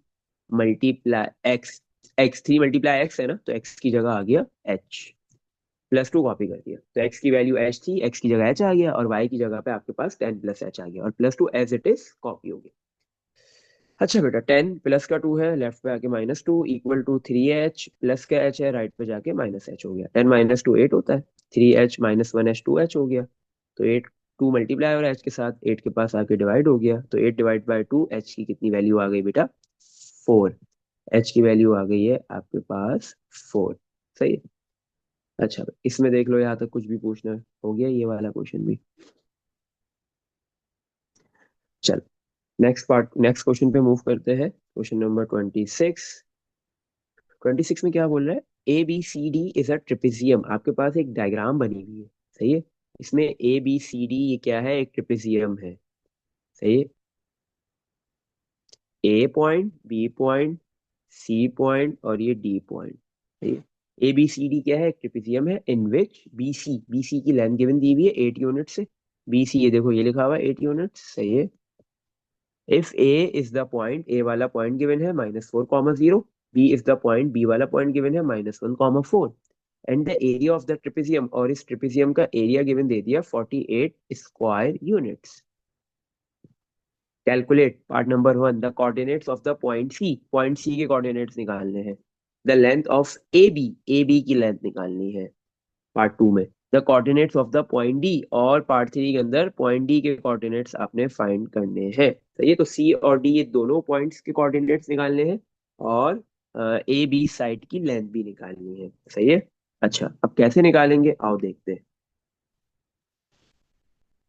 multiply x. X 3 × x है ना, तो x की जगह आ गया h। +2 कॉपी कर दिया, तो x की वैल्यू h थी, x की जगह h आ गया, और y की जगह पे आपके पास 10 + h आ गया, और +2 एज इट इज कॉपी हो गया। अच्छा बेटा, 10 + 2 है, लेफ्ट पे आके -2 = 3h, प्लस का h है, राइट पे जाके -h हो गया। 10 - 2 8 होता है, 3h - 1h 2h हो गया। तो 8 2 मल्टीप्लाई और h के साथ 8 के पास आके डिवाइड हो गया, तो 8 ÷ 2, h की कितनी वैल्यू आ गई बेटा, 4। h की वैल्यू आ गई है आपके पास 4। सही है। अच्छा, इसमें देख लो, यहाँ तक कुछ भी पूछना हो गया, ये वाला क्वेश्चन भी। चल, नेक्स्ट क्वेश्चन पे मूव करते हैं। Question number 26। 26 में क्या बोल रहा है, ABCD इज अ ट्रिपेजियम। आपके पास एक डायग्राम बनी हुई है। सही है। इसमें ABCD ये क्या है, एक ट्रिपेजियम है। सही है। A point, B point, C point और ये D पॉइंट। सही है। ABCD क्या है, एक ट्रिपेजियम है इन विच BC की लेंथ गिवन दी हुई है 8 यूनिट से। BC ये देखो, ये लिखा हुआ है 8 यूनिट। सही है। If A is the point, A वाला पॉइंट गिवन है -4, 0। B is the point, B वाला पॉइंट गिवन है -1, 4। And the area of the trapezium, और इस ट्रिपेजियम का एरिया गिवन दे दिया 48 square units. Calculate part number 1 the coordinates of the point C. पॉइंट सी के कोऑर्डिनेट्स निकालने हैं। द लेंथ ऑफ AB की लेंथ निकालनी है पार्ट 2 में। The coordinates of the point D, और पार्ट 3 के अंदर पॉइंट डी के कोऑर्डिनेट्स आपने फाइंड करने हैं। तो ये तो सी और डी, ये दोनों पॉइंट्स के कोऑर्डिनेट्स निकालने हैं, और AB साइड की लेंथ भी निकालनी है। सही है। अच्छा, अब कैसे निकालेंगे, आओ देखते हैं।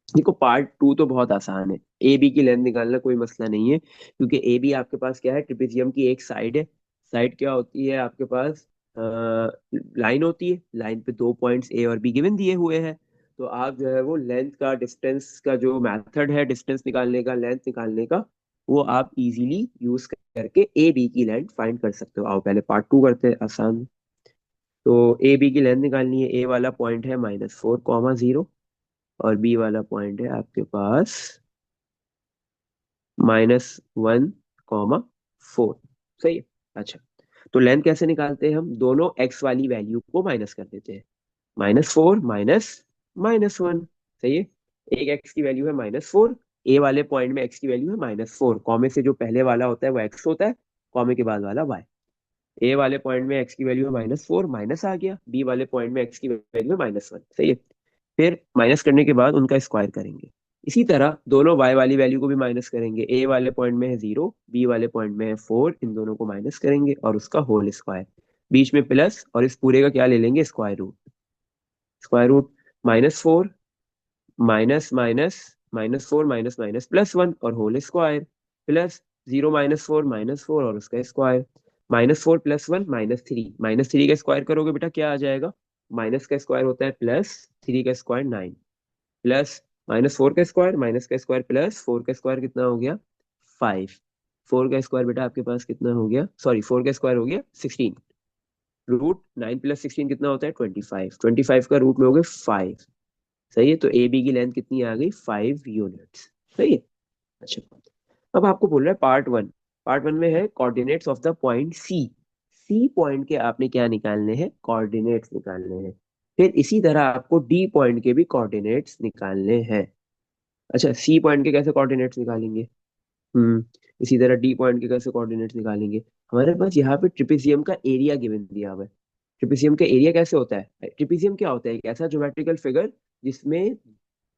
देखो, पार्ट 2 तो बहुत आसान है। ए बी की लेंथ निकालना कोई मसला नहीं है, क्योंकि ए बी आपके पास क्या है, ट्रिपेजियम की एक साइड है। साइड क्या होती है आपके पास, लाइन होती है। लाइन पे दो पॉइंट्स ए और बी गिवन दिए हुए हैं। तो आप जो है वो लेंथ का, डिस्टेंस का जो मेथड है डिस्टेंस निकालने का, लेंथ निकालने का, वो आप इजीली यूज करके ए बी की लेंथ फाइंड कर सकते हो। आओ पहले पार्ट 2 करते हैं, आसान। तो ए बी की लेंथ निकालनी है। ए वाला पॉइंट है -4, 0, और बी वाला पॉइंट है आपके पास -1, 4। सही है। अच्छा, तो लेंथ कैसे निकालते हैं, हम दोनों एक्स वाली वैल्यू को माइनस कर देते हैं। -4 माइनस -1। सही है। एक एक्स की वैल्यू है -4, ए वाले पॉइंट में एक्स की वैल्यू है -4। कॉमे से जो पहले वाला होता है वो एक्स होता है, कॉमे के बाद वाला वाई। ए वाले पॉइंट में एक्स की वैल्यू है -4, माइनस आ गया। बी वाले पॉइंट में एक्स की वैल्यू है -1। सही है। फिर माइनस करने के बाद उनका स्क्वायर करेंगे। इसी तरह दोनों y वाली वैल्यू को भी माइनस करेंगे। ए वाले पॉइंट में है 0, बी वाले पॉइंट में है 4, इन दोनों को माइनस करेंगे और उसका होल स्क्वायर। बीच में प्लस, और इस पूरे का क्या ले लेंगे, square root. Square root -4 minus minus -4 minus minus +1 और होल स्क्वायर, प्लस 0 -4 और उसका स्क्वायर। -4 +1 -3, -3 का स्क्वायर करोगे बेटा क्या आ जाएगा, माइनस का स्क्वायर होता है +3 का स्क्वायर 9, प्लस -4 का स्क्वायर, माइनस का स्क्वायर प्लस 4 का स्क्वायर कितना हो गया, 5। 4 का स्क्वायर बेटा आपके पास कितना हो गया, सॉरी 4 का स्क्वायर हो गया 16। रूट 9 + 16 कितना होता है, 25। 25 का रूट में हो गए 5। सही है। तो ए बी की लेंथ कितनी आ गई, 5 यूनिट्स। सही है। अच्छा, अब आपको बोल रहा है पार्ट वन में है coordinates of the point C. C point के आपने क्या निकालने हैं, कोऑर्डिनेट्स निकालने हैं। फिर इसी तरह आपको डी पॉइंट के भी कोऑर्डिनेट्स निकालने हैं। अच्छा, सी पॉइंट के कैसे कोऑर्डिनेट्स निकालेंगे, हम्म इसी तरह डी पॉइंट के कैसे कोऑर्डिनेट्स निकालेंगे। हमारे पास यहाँ पे ट्रिपेजियम का एरिया गिवन दिया हुआ है। ट्रिपेजियम का एरिया कैसे होता है, ट्रिपेजियम क्या होता है, एक ऐसा ज्योमेट्रिकल फिगर जिसमें,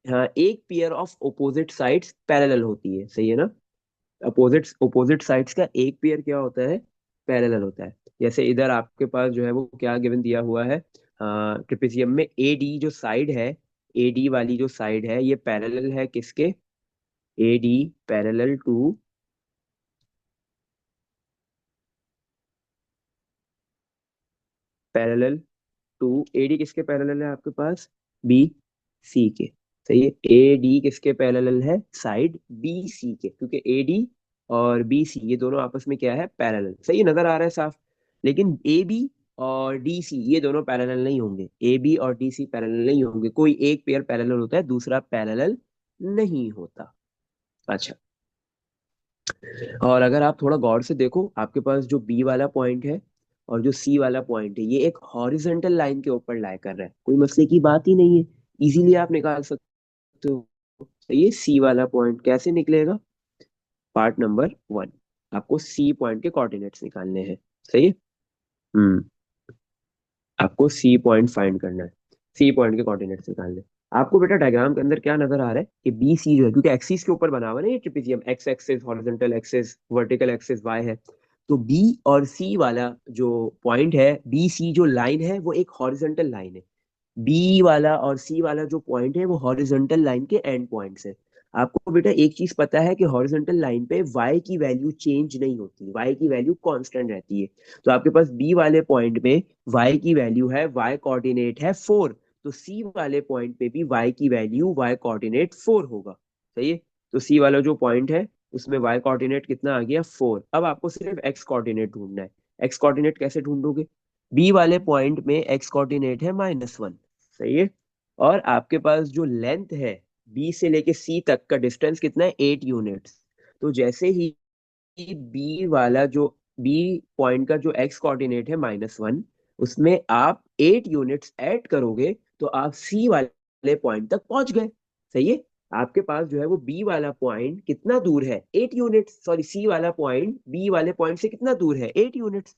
हाँ, एक pair of opposite sides parallel होती है। सही है ना। अपोजिट ओपोजिट साइड्स का एक पेयर क्या होता है, पैरेलल होता है। जैसे इधर आपके पास जो है वो क्या गिवन दिया हुआ है, ट्रिपेजियम में ए डी जो साइड है, ए डी वाली जो साइड है ये पैरेलल है किसके? A D parallel to, parallel to, A D किसके पैरेलल है आपके पास? बी सी के। सही है, ए डी किसके पैरेलल है? साइड बी सी के, क्योंकि ए डी और बी सी ये दोनों आपस में क्या है? पैरेलल। सही है, नजर आ रहा है साफ। लेकिन ए बी और डी सी ये दोनों पैरेलल नहीं होंगे, ए बी और डी सी पैरेलल नहीं होंगे, कोई एक पेयर पैरेलल होता है, दूसरा पैरेलल नहीं होता। अच्छा, और अगर आप थोड़ा गौर से देखो, आपके पास जो बी वाला पॉइंट है और जो सी वाला पॉइंट है ये एक हॉरिजॉन्टल लाइन के ऊपर लाई कर रहा है, कोई मसले की बात ही नहीं है, इजीली आप निकाल सकते हो। तो ये सी वाला पॉइंट कैसे निकलेगा? पार्ट नंबर 1, आपको सी पॉइंट के कोऑर्डिनेट्स निकालने हैं। सही है। हम्म, आपको सी पॉइंट फाइंड करना है, सी पॉइंट के कोऑर्डिनेट्स निकालने हैं। आपको बेटा डायग्राम के अंदर क्या नजर आ रहा है कि बी सी जो है, क्योंकि एक्सिस के ऊपर बना हुआ है ना ये trapezium, X axis horizontal axis, vertical axis Y है, तो बी और सी वाला जो पॉइंट है, बी सी जो लाइन है वो एक हॉरिजॉन्टल लाइन है। बी वाला और सी वाला जो पॉइंट है वो हॉरिजॉन्टल लाइन के एंड पॉइंट्स है। आपको बेटा एक चीज पता है कि हॉरिजॉन्टल लाइन पे y की वैल्यू चेंज नहीं होती, y की वैल्यू कांस्टेंट रहती है। तो आपके पास b वाले पॉइंट में y की वैल्यू है, y कोऑर्डिनेट है 4, तो c वाले पॉइंट पे भी y की वैल्यू y कोऑर्डिनेट 4 होगा। सही है। तो c वाला जो पॉइंट है उसमें y कोऑर्डिनेट कितना आ गया? 4। अब आपको सिर्फ x कोऑर्डिनेट ढूंढना है। x कोऑर्डिनेट कैसे ढूंढोगे? b वाले पॉइंट में x कोऑर्डिनेट है -1। सही है। और आपके पास जो लेंथ है बी से लेके सी तक का डिस्टेंस कितना है? 8 यूनिट्स। तो जैसे ही बी वाला जो बी पॉइंट का जो एक्स कोऑर्डिनेट है -1, उसमें आप 8 यूनिट्स ऐड करोगे तो आप सी वाले पॉइंट तक पहुंच गए। सही है। आपके पास जो है वो बी वाला पॉइंट कितना दूर है? 8 यूनिट्स, सॉरी, सी वाला पॉइंट बी वाले पॉइंट से कितना दूर है? 8 यूनिट्स।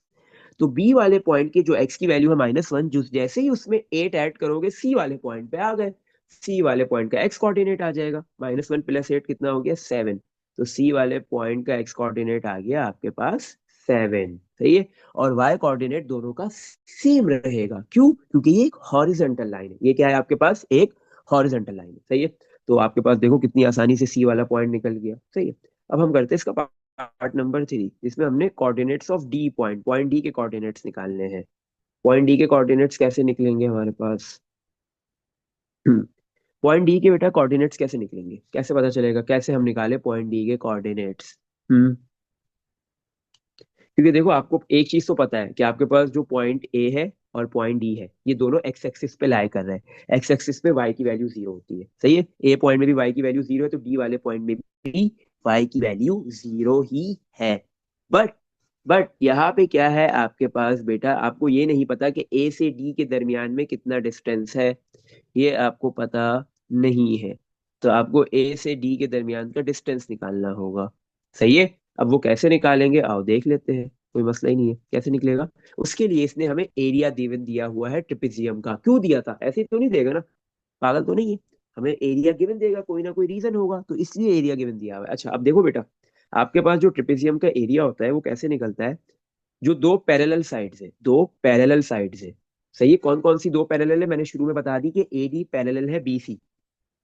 तो बी वाले पॉइंट की जो एक्स की वैल्यू है -1, जो जैसे ही उसमें 8 ऐड करोगे सी वाले पॉइंट पे आ गए, सी वाले पॉइंट का एक्स कोऑर्डिनेट आ जाएगा। -1 + 8 कितना हो गया? 7। तो सी वाले पॉइंट का एक्स कोऑर्डिनेट आ गया आपके पास 7। सही है। और वाई कोऑर्डिनेट दोनों का सेम रहेगा, क्यों? क्योंकि ये एक हॉरिजॉन्टल लाइन है, ये क्या है आपके पास? एक हॉरिजॉन्टल लाइन है। सही है। तो आपके पास देखो कितनी आसानी से सी वाला पॉइंट निकल गया। सही है। अब हम करते हैं इसका पार्ट नंबर 3, जिसमें हमने coordinates of D point, point D के कोऑर्डिनेट्स निकालने हैं। पॉइंट डी के कोऑर्डिनेट्स कैसे निकलेंगे हमारे पास? पॉइंट डी के बेटा कोऑर्डिनेट्स कैसे निकलेंगे, कैसे पता चलेगा कैसे हम निकाले पॉइंट डी के कोऑर्डिनेट्स? हम्म, क्योंकि देखो आपको एक चीज तो पता है कि आपके पास जो पॉइंट ए है और पॉइंट डी है ये दोनों एक्स एक्सिस पे लाई कर रहे हैं, एक्स एक्सिस पे वाई की वैल्यू 0 होती है। सही है। ए पॉइंट में भी वाई की वैल्यू 0 है, तो डी वाले पॉइंट में भी वाई की वैल्यू 0 ही है। बट बट यहाँ पे क्या है आपके पास बेटा, आपको ये नहीं पता कि ए से डी के दरमियान में कितना डिस्टेंस है, ये आपको पता नहीं है। तो आपको ए से डी के दरमियान का डिस्टेंस निकालना होगा। सही है। अब वो कैसे निकालेंगे आओ देख लेते हैं, कोई मसला ही नहीं है, कैसे निकलेगा? उसके लिए इसने हमें एरिया गिवन दिया हुआ है ट्रिपेजियम का। क्यों दिया था? ऐसे ही तो नहीं देगा ना, पागल तो नहीं है। हमें एरिया गिवन देगा, कोई ना कोई रीजन होगा, तो इसलिए एरिया गिवन दिया हुआ है। अच्छा, अब देखो बेटा, आपके पास जो ट्रिपेजियम का एरिया होता है वो कैसे निकलता है? जो दो पैरेलल साइड्स है, दो पैरेलल साइड्स है। सही है। कौन कौन सी दो पैरेलल है? मैंने शुरू में बता दी कि ए डी पैरेलल है बी सी।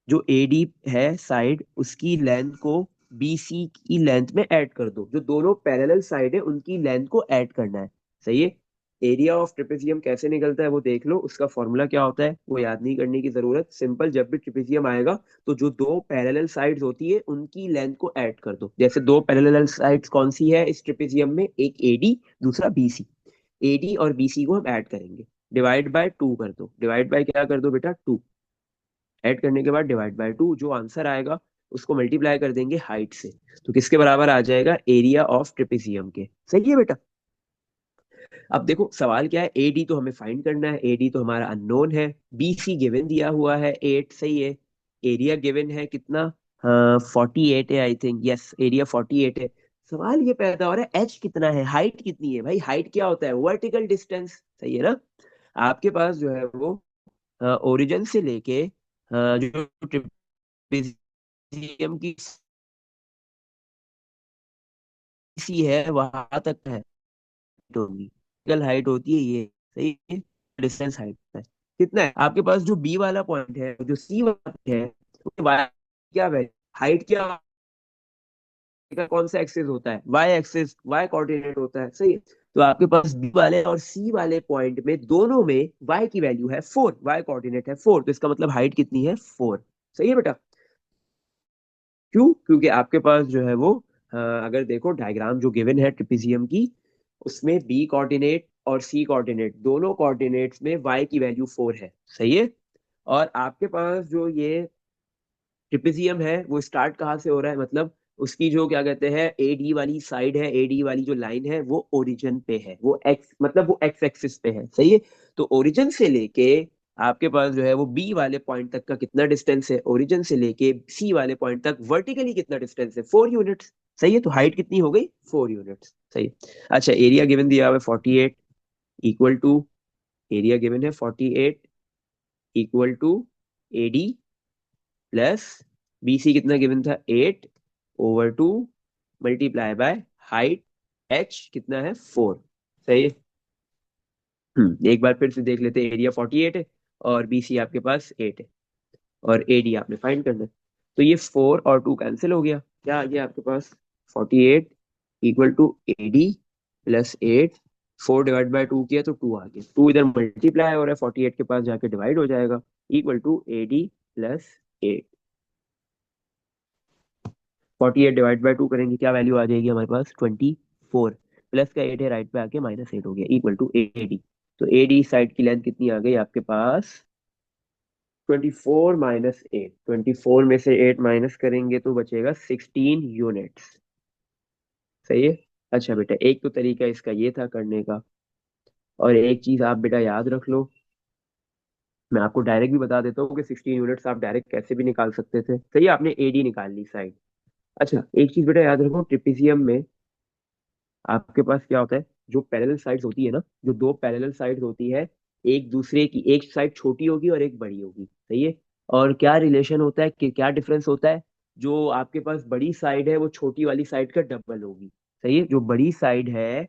जो एडी है साइड, उसकी लेंथ को बीसी की लेंथ में ऐड कर दो, जो दोनों पैरेलल साइड है उनकी लेंथ को ऐड करना है। सही है। एरिया ऑफ ट्रिपेजियम कैसे निकलता है वो देख लो, उसका फॉर्मूला क्या होता है वो याद नहीं करने की जरूरत, सिंपल, जब भी ट्रिपेजियम आएगा तो जो दो पैरेलल साइड्स होती है उनकी लेंथ को ऐड कर दो। जैसे दो पैरेलल साइड्स कौन सी है इस ट्रिपेजियम में? एक एडी, दूसरा बीसी। एडी और बीसी को हम ऐड करेंगे, डिवाइड बाय 2 कर दो, डिवाइड बाय क्या कर दो बेटा? 2। ऐड करने के बाद डिवाइड बाय 2, जो आंसर आएगा उसको मल्टीप्लाई कर देंगे हाइट से, तो किसके बराबर आ जाएगा? एरिया ऑफ ट्रेपेजियम के। सही है बेटा। अब देखो सवाल क्या है, एडी तो हमें फाइंड करना है, एडी तो हमारा अननोन है, बीसी गिवन दिया हुआ है 8। सही है। एरिया गिवन है कितना? हाँ 48 है आई थिंक, यस एरिया 48 है। सवाल ये पैदा हो रहा है एच कितना है, हाइट कितनी है? भाई हाइट क्या होता है? Vertical distance. सही है ना। आपके पास जो है वो ओरिजिन से लेके जो ट्रेपेजियम की सी है वहां तक है होगी, वर्टिकल हाइट होती है ये। सही है। डिस्टेंस हाइट है कितना है आपके पास, जो बी वाला पॉइंट है जो सी वाला point है, y क्या वैल्यू, हाइट क्या का कौन सा एक्सिस होता है, वाई एक्सिस, वाई कोऑर्डिनेट होता है, सही है। तो आपके पास बी वाले और सी वाले पॉइंट में दोनों में वाई की वैल्यू है 4, वाई कोऑर्डिनेट है 4, तो इसका मतलब हाइट कितनी है 4। सही है बेटा। क्यों, क्योंकि आपके पास जो है वो अगर देखो डायग्राम जो गिवन है ट्रिपेजियम की, उसमें बी कोऑर्डिनेट और सी कोऑर्डिनेट दोनों कोऑर्डिनेट्स में वाई की वैल्यू 4 है, सही है। और आपके पास जो ये ट्रिपेजियम है वो स्टार्ट कहाँ से हो रहा है, मतलब उसकी जो क्या कहते हैं ए डी वाली साइड है, ए डी वाली जो लाइन है वो ओरिजिन पे है, वो एक्स मतलब वो एक्स एक्सिस पे है, सही है। तो ओरिजिन से लेके आपके पास जो है वो बी वाले पॉइंट तक का कितना डिस्टेंस है, ओरिजिन से लेके सी वाले पॉइंट तक वर्टिकली कितना डिस्टेंस है, 4 यूनिट्स। सही है, तो हाइट कितनी हो गई 4 यूनिट्स, सही है। अच्छा, एरिया गिवन दिया हुआ है 48 इक्वल टू, एरिया गिवन है 48 equal to A D plus B C कितना गिवन था 8/2 मल्टीप्लाई बाय हाइट एच कितना है 4, सही है। एक बार फिर से देख लेते हैं, एरिया 48 है और बी सी आपके पास 8 है और ए डी आपने फाइंड करना है। तो ये 4 और 2 कैंसिल हो गया, क्या आ गया आपके पास 48 equal to A D plus 8, 4/2 किया तो 2 आ गया, 2 इधर मल्टीप्लाई हो रहा है 48 के पास जाके डिवाइड हो जाएगा, equal to A D plus 8। 48/2 करेंगे क्या वैल्यू आ जाएगी हमारे पास 24, प्लस का 8 है राइट पे आके -8 हो गया, इक्वल टू ए डी। तो ए डी साइड की लेंथ कितनी आ गई आपके पास 24 - 8, 24 में से 8 माइनस करेंगे तो बचेगा 16 यूनिट्स, सही है। अच्छा बेटा, एक तो तरीका इसका ये था करने का, और एक चीज आप बेटा याद रख लो, मैं आपको डायरेक्ट भी बता देता हूँ कि 16 यूनिट्स आप डायरेक्ट कैसे भी निकाल सकते थे, सही है, आपने एडी निकाल ली साइड। अच्छा, एक चीज बेटा याद रखो, ट्रिपेजियम में आपके पास क्या होता है, जो पैरेलल साइड्स होती है ना, जो दो पैरेलल साइड्स होती है, एक दूसरे की, एक साइड छोटी होगी और एक बड़ी होगी, सही है। और क्या रिलेशन होता है कि क्या डिफरेंस होता है, जो आपके पास बड़ी साइड है वो छोटी वाली साइड का डबल होगी, सही है। जो बड़ी साइड है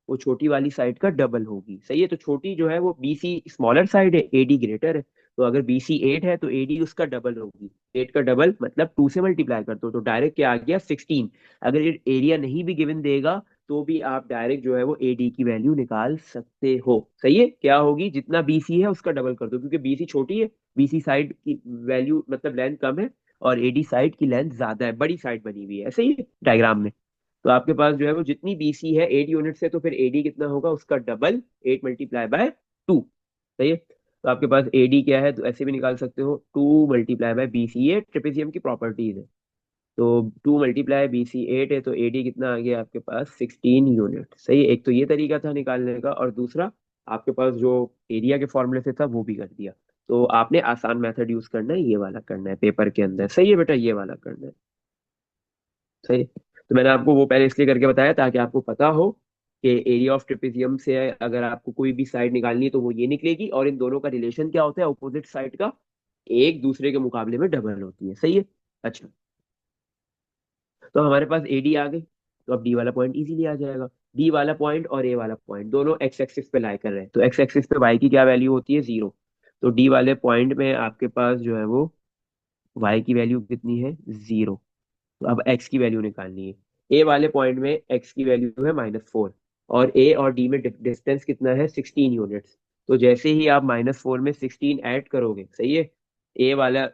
वो छोटी वाली साइड का डबल होगी, सही है। तो छोटी जो है वो बी सी स्मॉलर साइड है, एडी ग्रेटर है, तो अगर बी सी 8 है तो एडी उसका डबल होगी, 8 का डबल मतलब 2 से मल्टीप्लाई कर दो तो डायरेक्ट क्या आ गया 16। अगर एरिया नहीं भी गिवन देगा तो भी आप डायरेक्ट जो है वो एडी की वैल्यू निकाल सकते हो, सही है। क्या होगी, जितना बीसी है उसका डबल कर दो, क्योंकि बीसी छोटी है, बीसी साइड की वैल्यू मतलब लेंथ कम है और एडी साइड की लेंथ ज्यादा है, बड़ी साइड बनी हुई है, सही है डायग्राम में। तो आपके पास जो है वो जितनी बीसी है 8 यूनिट से, तो फिर एडी कितना होगा उसका डबल, 8 × 2, सही है। तो आपके पास एडी क्या है, तो ऐसे भी निकाल सकते हो 2 × बी सी, ये ट्रिपेजियम की प्रॉपर्टीज है। तो 2 × बी सी 8 है तो एडी कितना आ गया आपके पास 16 यूनिट, सही है। एक तो ये तरीका था निकालने का, और दूसरा आपके पास जो एरिया के फॉर्मूले से था वो भी कर दिया। तो आपने आसान मेथड यूज करना है, ये वाला करना है पेपर के अंदर, सही है बेटा, ये वाला करना है, सही है। तो मैंने आपको वो पहले इसलिए करके बताया ताकि आपको पता हो कि एरिया ऑफ ट्रिपेजियम से अगर आपको कोई भी साइड निकालनी है तो वो ये निकलेगी, और इन दोनों का रिलेशन क्या होता है, अपोजिट साइड का एक दूसरे के मुकाबले में डबल होती है, सही है। अच्छा, तो हमारे पास एडी आ गई, तो अब डी वाला पॉइंट इजीली आ जाएगा। डी वाला पॉइंट और ए वाला पॉइंट दोनों एक्स एक्सिस पे लाई कर रहे हैं, तो एक्स एक्सिस पे वाई की क्या वैल्यू होती है 0, तो डी वाले पॉइंट में आपके पास जो है वो वाई की वैल्यू कितनी है 0। तो अब एक्स की वैल्यू निकालनी है, ए वाले पॉइंट में एक्स की वैल्यू है -4, और ए और डी में डिस्टेंस कितना है 16 यूनिट्स। तो जैसे ही आप -4 में 16 ऐड करोगे, सही है, ए वाला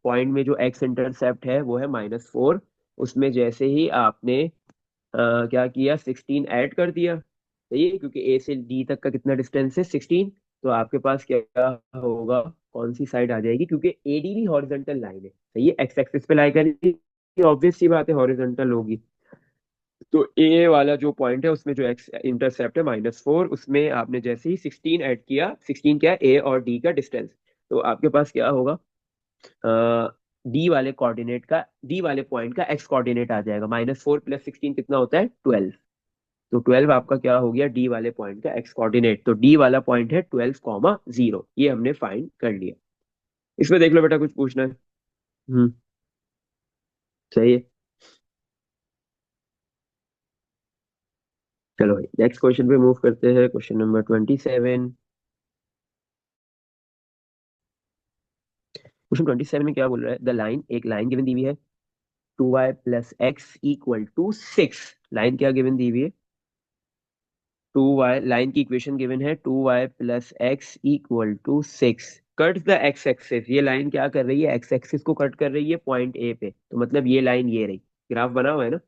पॉइंट में जो एक्स इंटरसेप्ट है वो है -4, उसमें जैसे ही आपने क्या किया 16 ऐड कर दिया, सही है, क्योंकि ए से डी तक का कितना डिस्टेंस है 16, तो आपके पास क्या होगा, कौन सी साइड आ जाएगी, क्योंकि एडी भी हॉरिजॉन्टल लाइन है, सही है, एक्स एक्सिस पे लाई करेगी, ऑब्वियस सी बात है हॉरिजॉन्टल होगी। तो ए वाला जो पॉइंट है उसमें जो एक्स इंटरसेप्ट है -4, उसमें आपने जैसे ही 16 ऐड किया, 16 क्या है ए और डी का डिस्टेंस, तो आपके पास क्या होगा, डी वाले कोऑर्डिनेट का, डी वाले पॉइंट का एक्स कोऑर्डिनेट आ जाएगा, -4 + 16 कितना होता है 12, तो 12 आपका क्या हो गया डी वाले पॉइंट का एक्स कोऑर्डिनेट, तो डी वाला पॉइंट है 12, 0, ये हमने फाइंड कर लिया। इसमें देख लो बेटा कुछ पूछना है। सही है। चलो भाई नेक्स्ट क्वेश्चन पे मूव करते हैं, क्वेश्चन नंबर 27। क्वेश्चन 27 में क्या बोल रहा है, द लाइन, एक लाइन गिवन दी हुई है 2y+x इक्वल टू 6। लाइन क्या गिवन दी हुई है, 2y, लाइन की इक्वेशन गिवन है 2y+x equal to 6। Cut the X axis, ये लाइन क्या कर रही है, एक्स एक्सिस को कट कर रही है पॉइंट ए पे, तो मतलब ये लाइन ये रही, ग्राफ बना हुआ है ना।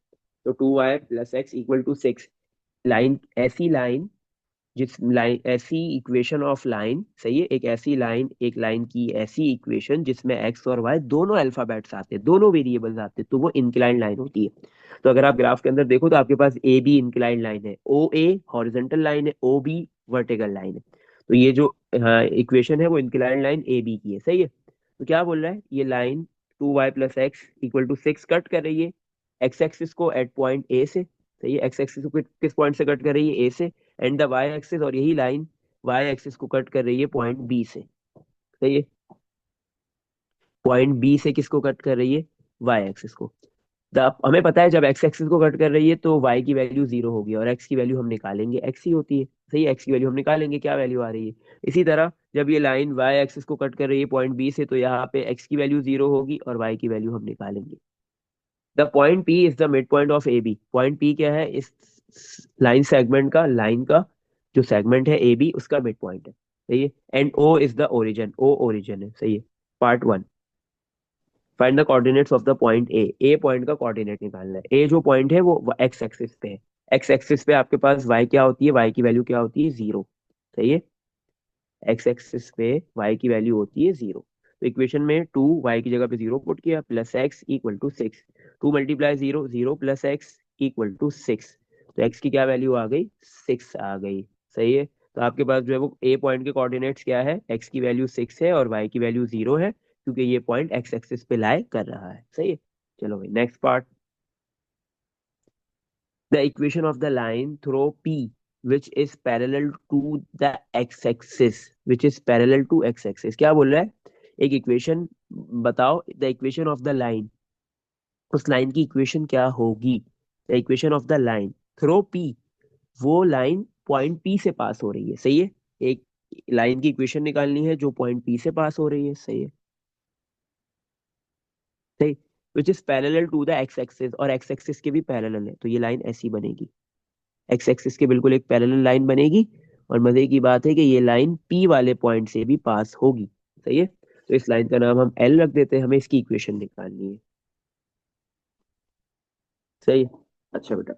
तो 2y+x इक्वल टू 6, लाइन, ऐसी लाइन, जिस लाइन, ऐसी इक्वेशन ऑफ लाइन, सही है, एक ऐसी लाइन, एक लाइन की ऐसी इक्वेशन जिसमें एक्स और वाई दोनों अल्फाबेट्स आते हैं, दोनों वेरिएबल्स आते हैं, तो वो इंक्लाइन लाइन होती है। तो अगर आप ग्राफ के अंदर देखो तो आपके पास ए बी इंक्लाइन लाइन है, ओ ए हॉरिजॉन्टल लाइन है, ओ बी वर्टिकल लाइन है। तो ये जो इक्वेशन है वो इंक्लाइन लाइन ए बी की है, सही है। तो क्या बोल रहा है, ये line 2y+x equal to 6 cut कर रही है एक्स एक्सिस को एट पॉइंट ए से, सही है, एक्स एक्सिस को किस पॉइंट से कट कर रही है, ए से, एंड द वाई एक्सिस, और यही लाइन वाई एक्सिस को कट कर रही है पॉइंट बी से, सही है। पॉइंट बी से किसको कट कर रही है, वाई एक्सिस को। हमें पता है जब एक्स एक्सिस को कट कर रही है तो वाई की वैल्यू 0 होगी, और एक्स की वैल्यू हम निकालेंगे, एक्स ही होती है, सही है, एक्स की वैल्यू हम निकालेंगे, क्या वैल्यू आ रही है। इसी तरह जब ये लाइन वाई एक्सिस को कट कर रही है पॉइंट बी से, तो यहाँ पे एक्स की वैल्यू 0 होगी और वाई की वैल्यू हम निकालेंगे। The point P is the mid point of A B. Point P क्या है, इस लाइन सेगमेंट का, लाइन का जो सेगमेंट है ए बी, उसका मिड पॉइंट है, सही है। And O is the origin, O origin है, सही है। Part 1, find the coordinates of the point A. A point का कोऑर्डिनेट निकालना है। ए जो पॉइंट है वो एक्स एक्सिस पे है, एक्स एक्सिस पे आपके पास वाई क्या होती है, वाई की वैल्यू क्या होती है, 0, सही है। एक्स एक्सिस पे वाई की वैल्यू होती है 0। तो इक्वेशन में 2 वाई की जगह पे 0 पुट किया, plus X equal to 6, 2 multiply 0, 0 plus X equal to 6। तो एक्स की क्या वैल्यू आ गई, 6 आ गई, सही है। तो आपके पास जो है वो ए पॉइंट के कोऑर्डिनेट्स क्या है, एक्स की वैल्यू 6 है और वाई की वैल्यू 0 है, क्योंकि ये पॉइंट एक्स एक्सिस पे लाई कर रहा है, सही है। चलो भाई next part, the equation of the line through P which is parallel to the x-axis, which is parallel to x-axis, क्या बोल रहा है, एक इक्वेशन बताओ, the equation of the line, उस लाइन की इक्वेशन क्या होगी, the equation of the line throw P, वो लाइन पॉइंट P से पास हो रही है, सही है। एक लाइन की इक्वेशन निकालनी है जो पॉइंट P से पास हो रही है, सही है, सही, which is parallel to the X axis, और एक्स एक्सिस के भी पैरेलल है, तो ये लाइन ऐसी बनेगी, एक्स एक्सिस के बिल्कुल एक पैरेलल लाइन बनेगी। और मजे की बात है कि ये लाइन पी वाले पॉइंट से भी पास होगी, सही है। तो इस लाइन का नाम हम एल रख देते हैं, हमें इसकी इक्वेशन निकालनी है, सही है। अच्छा बेटा,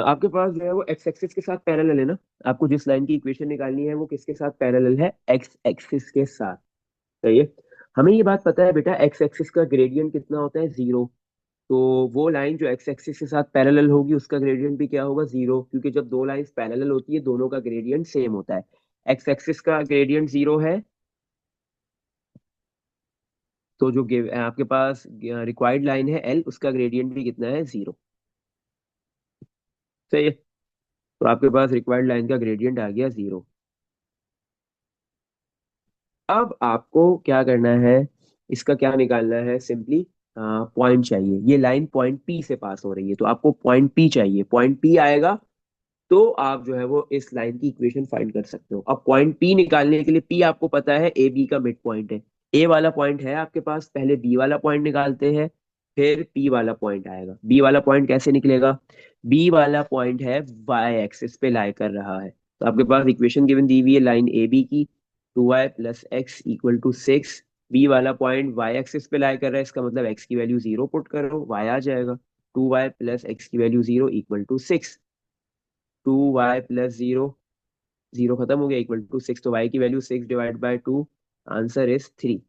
आपके पास जो है वो एक्स एक्सिस के साथ पैरेलल है ना, आपको जिस लाइन की इक्वेशन निकालनी है वो किसके साथ पैरेलल है, एक्स एक्सिस के साथ, सही है। हमें ये बात पता है बेटा, एक्स एक्सिस का ग्रेडियंट कितना होता है, 0। तो वो लाइन जो एक्स एक्सिस के साथ पैरेलल होगी उसका ग्रेडियंट भी क्या होगा, 0, क्योंकि जब दो लाइंस पैरेलल होती है दोनों का ग्रेडियंट सेम होता है। एक्स एक्सिस का ग्रेडियंट 0 है, तो जो आपके पास रिक्वायर्ड लाइन है एल, उसका ग्रेडियंट भी कितना है, 0, सही है। तो आपके पास रिक्वायर्ड लाइन का ग्रेडियंट आ गया 0। अब आपको क्या करना है, इसका क्या निकालना है, सिंपली पॉइंट चाहिए, ये लाइन पॉइंट पी से पास हो रही है, तो आपको पॉइंट पी चाहिए, पॉइंट पी आएगा तो आप जो है वो इस लाइन की इक्वेशन फाइंड कर सकते हो। अब पॉइंट पी निकालने के लिए, पी आपको पता है ए बी का मिड पॉइंट है, ए वाला पॉइंट है आपके पास, पहले बी वाला पॉइंट निकालते हैं, फिर पी वाला पॉइंट आएगा। बी वाला पॉइंट कैसे निकलेगा, बी वाला पॉइंट है वाई एक्सिस पे लाई कर रहा है, तो आपके पास इक्वेशन गिवन दी हुई है लाइन ए बी की, 2y+x इक्वल टू 6। बी वाला पॉइंट वाई एक्सिस पे लाई कर रहा है, इसका मतलब एक्स की वैल्यू 0 पुट करो, वाई आ जाएगा, 2y+x की वैल्यू 0 इक्वल टू 6, 2y+0, 0 खत्म हो गया, इक्वल टू 6, तो y की वैल्यू 6/2, आंसर इज 3।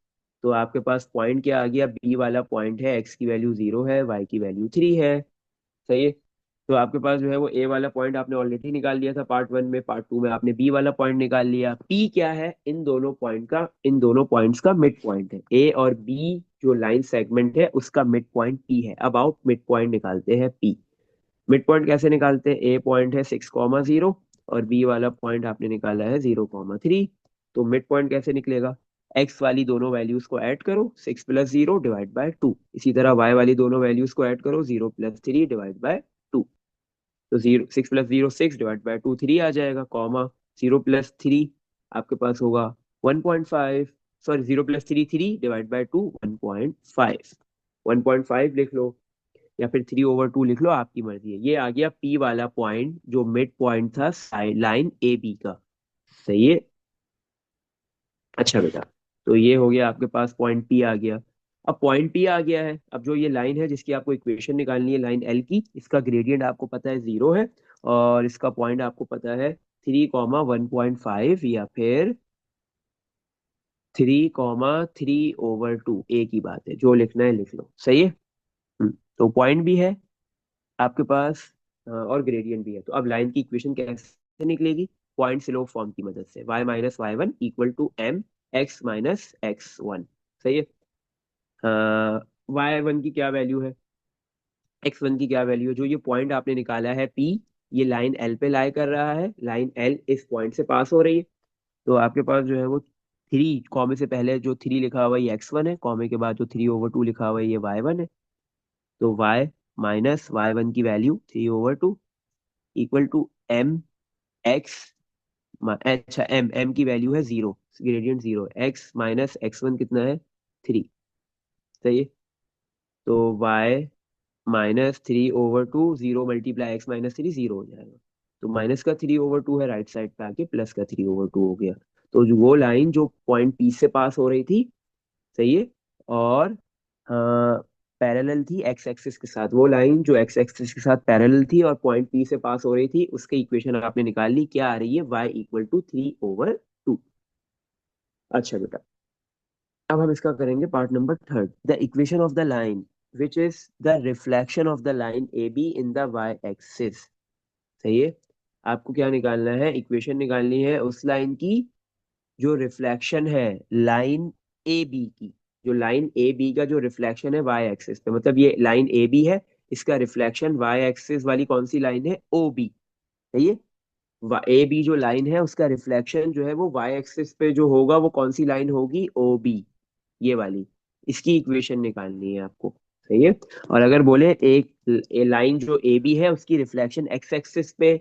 तो आपके पास पॉइंट क्या आ गया, बी वाला पॉइंट है, x की वैल्यू 0 है, y की वैल्यू 3 है, सही है। तो आपके पास जो है वो ए वाला पॉइंट आपने ऑलरेडी निकाल लिया था पार्ट 1 में, पार्ट 2 में आपने बी वाला पॉइंट निकाल लिया। पी क्या है, इन दोनों पॉइंट का, इन दोनों पॉइंट्स का मिड पॉइंट है, ए और बी जो लाइन सेगमेंट है उसका मिड पॉइंट पी है। अब आओ मिड पॉइंट निकालते हैं पी। मिड पॉइंट कैसे निकालते हैं, ए पॉइंट है 6,0 और बी वाला पॉइंट आपने निकाला है 0,3। तो मिड पॉइंट कैसे निकलेगा, एक्स वाली दोनों वैल्यूज को ऐड करो, 6+0 डिवाइड बाय 2, इसी तरह वाई वाली दोनों वैल्यूज को ऐड करो, 0+3 डिवाइड बाय 2। तो 6+0 6 डिवाइड बाय 2 3 आ जाएगा, कॉमा 0+3 आपके पास होगा 1.5, सॉरी 0 + 3 3 डिवाइड बाय 2 1.5, 1.5 लिख लो या फिर 3/2 लिख लो, आपकी मर्जी है। ये आ गया पी वाला पॉइंट जो मिड पॉइंट था साइड लाइन ए बी का। सही है। अच्छा बेटा, तो ये हो गया आपके पास पॉइंट पी आ गया। अब पॉइंट पी आ गया है, अब जो ये लाइन है जिसकी आपको इक्वेशन निकालनी है लाइन एल की, इसका ग्रेडियंट आपको पता है 0 है, और इसका पॉइंट आपको पता है 3, 1.5 या फिर 3, 3/2, एक ही बात है, जो लिखना है लिख लो। सही है। तो पॉइंट भी है आपके पास, और ग्रेडियंट भी है। तो अब लाइन की इक्वेशन कैसे निकलेगी? पॉइंट स्लोप फॉर्म की मदद से, y - y1 = mx - x1। सही है। y1 की क्या वैल्यू है, x1 की क्या वैल्यू है? जो ये पॉइंट आपने निकाला है P, ये लाइन L पे लाई कर रहा है, लाइन L इस पॉइंट से पास हो रही है। तो आपके पास जो है वो 3, कॉमे से पहले जो 3 लिखा हुआ है ये x1 है, कॉमे के बाद जो 3/2 लिखा हुआ है ये y1 है। तो y - y1 की वैल्यू 3/2 इक्वल टू mx, अच्छा m की वैल्यू है 0, ग्रेडियंट 0, x - x1 कितना है 3। सही है। तो y - 3/2, 0 × x - 3 0 हो जाएगा। तो माइनस का 3/2 है, राइट साइड पे आके प्लस का 3/2 हो गया। तो जो वो लाइन जो पॉइंट पी से पास हो रही थी, सही है, और पैरेलल थी एक्स एक्सिस के साथ, वो लाइन जो एक्स एक्सिस के साथ पैरेलल थी और पॉइंट पी से पास हो रही थी, उसकी इक्वेशन आपने निकाल ली, क्या आ रही है? y = 3/2। अच्छा बेटा, अब हम इसका करेंगे part number third, the equation of the line which is the reflection of the line A B in the Y axis. सही है। आपको क्या निकालना है? इक्वेशन निकालनी है उस लाइन की जो रिफ्लेक्शन है लाइन ए बी की, जो लाइन ए बी का जो रिफ्लेक्शन है वाई एक्सिस पे, मतलब ये लाइन ए बी है, इसका रिफ्लेक्शन वाई एक्सिस वाली कौन सी लाइन है? O B. सही है। ए बी जो लाइन है उसका रिफ्लेक्शन जो है वो वाई एक्सिस पे जो होगा वो कौन सी लाइन होगी? ओ बी, ये वाली। इसकी इक्वेशन निकालनी है आपको। सही है। और अगर बोले एक लाइन जो ए बी है उसकी रिफ्लेक्शन एक्स एक्सिस पे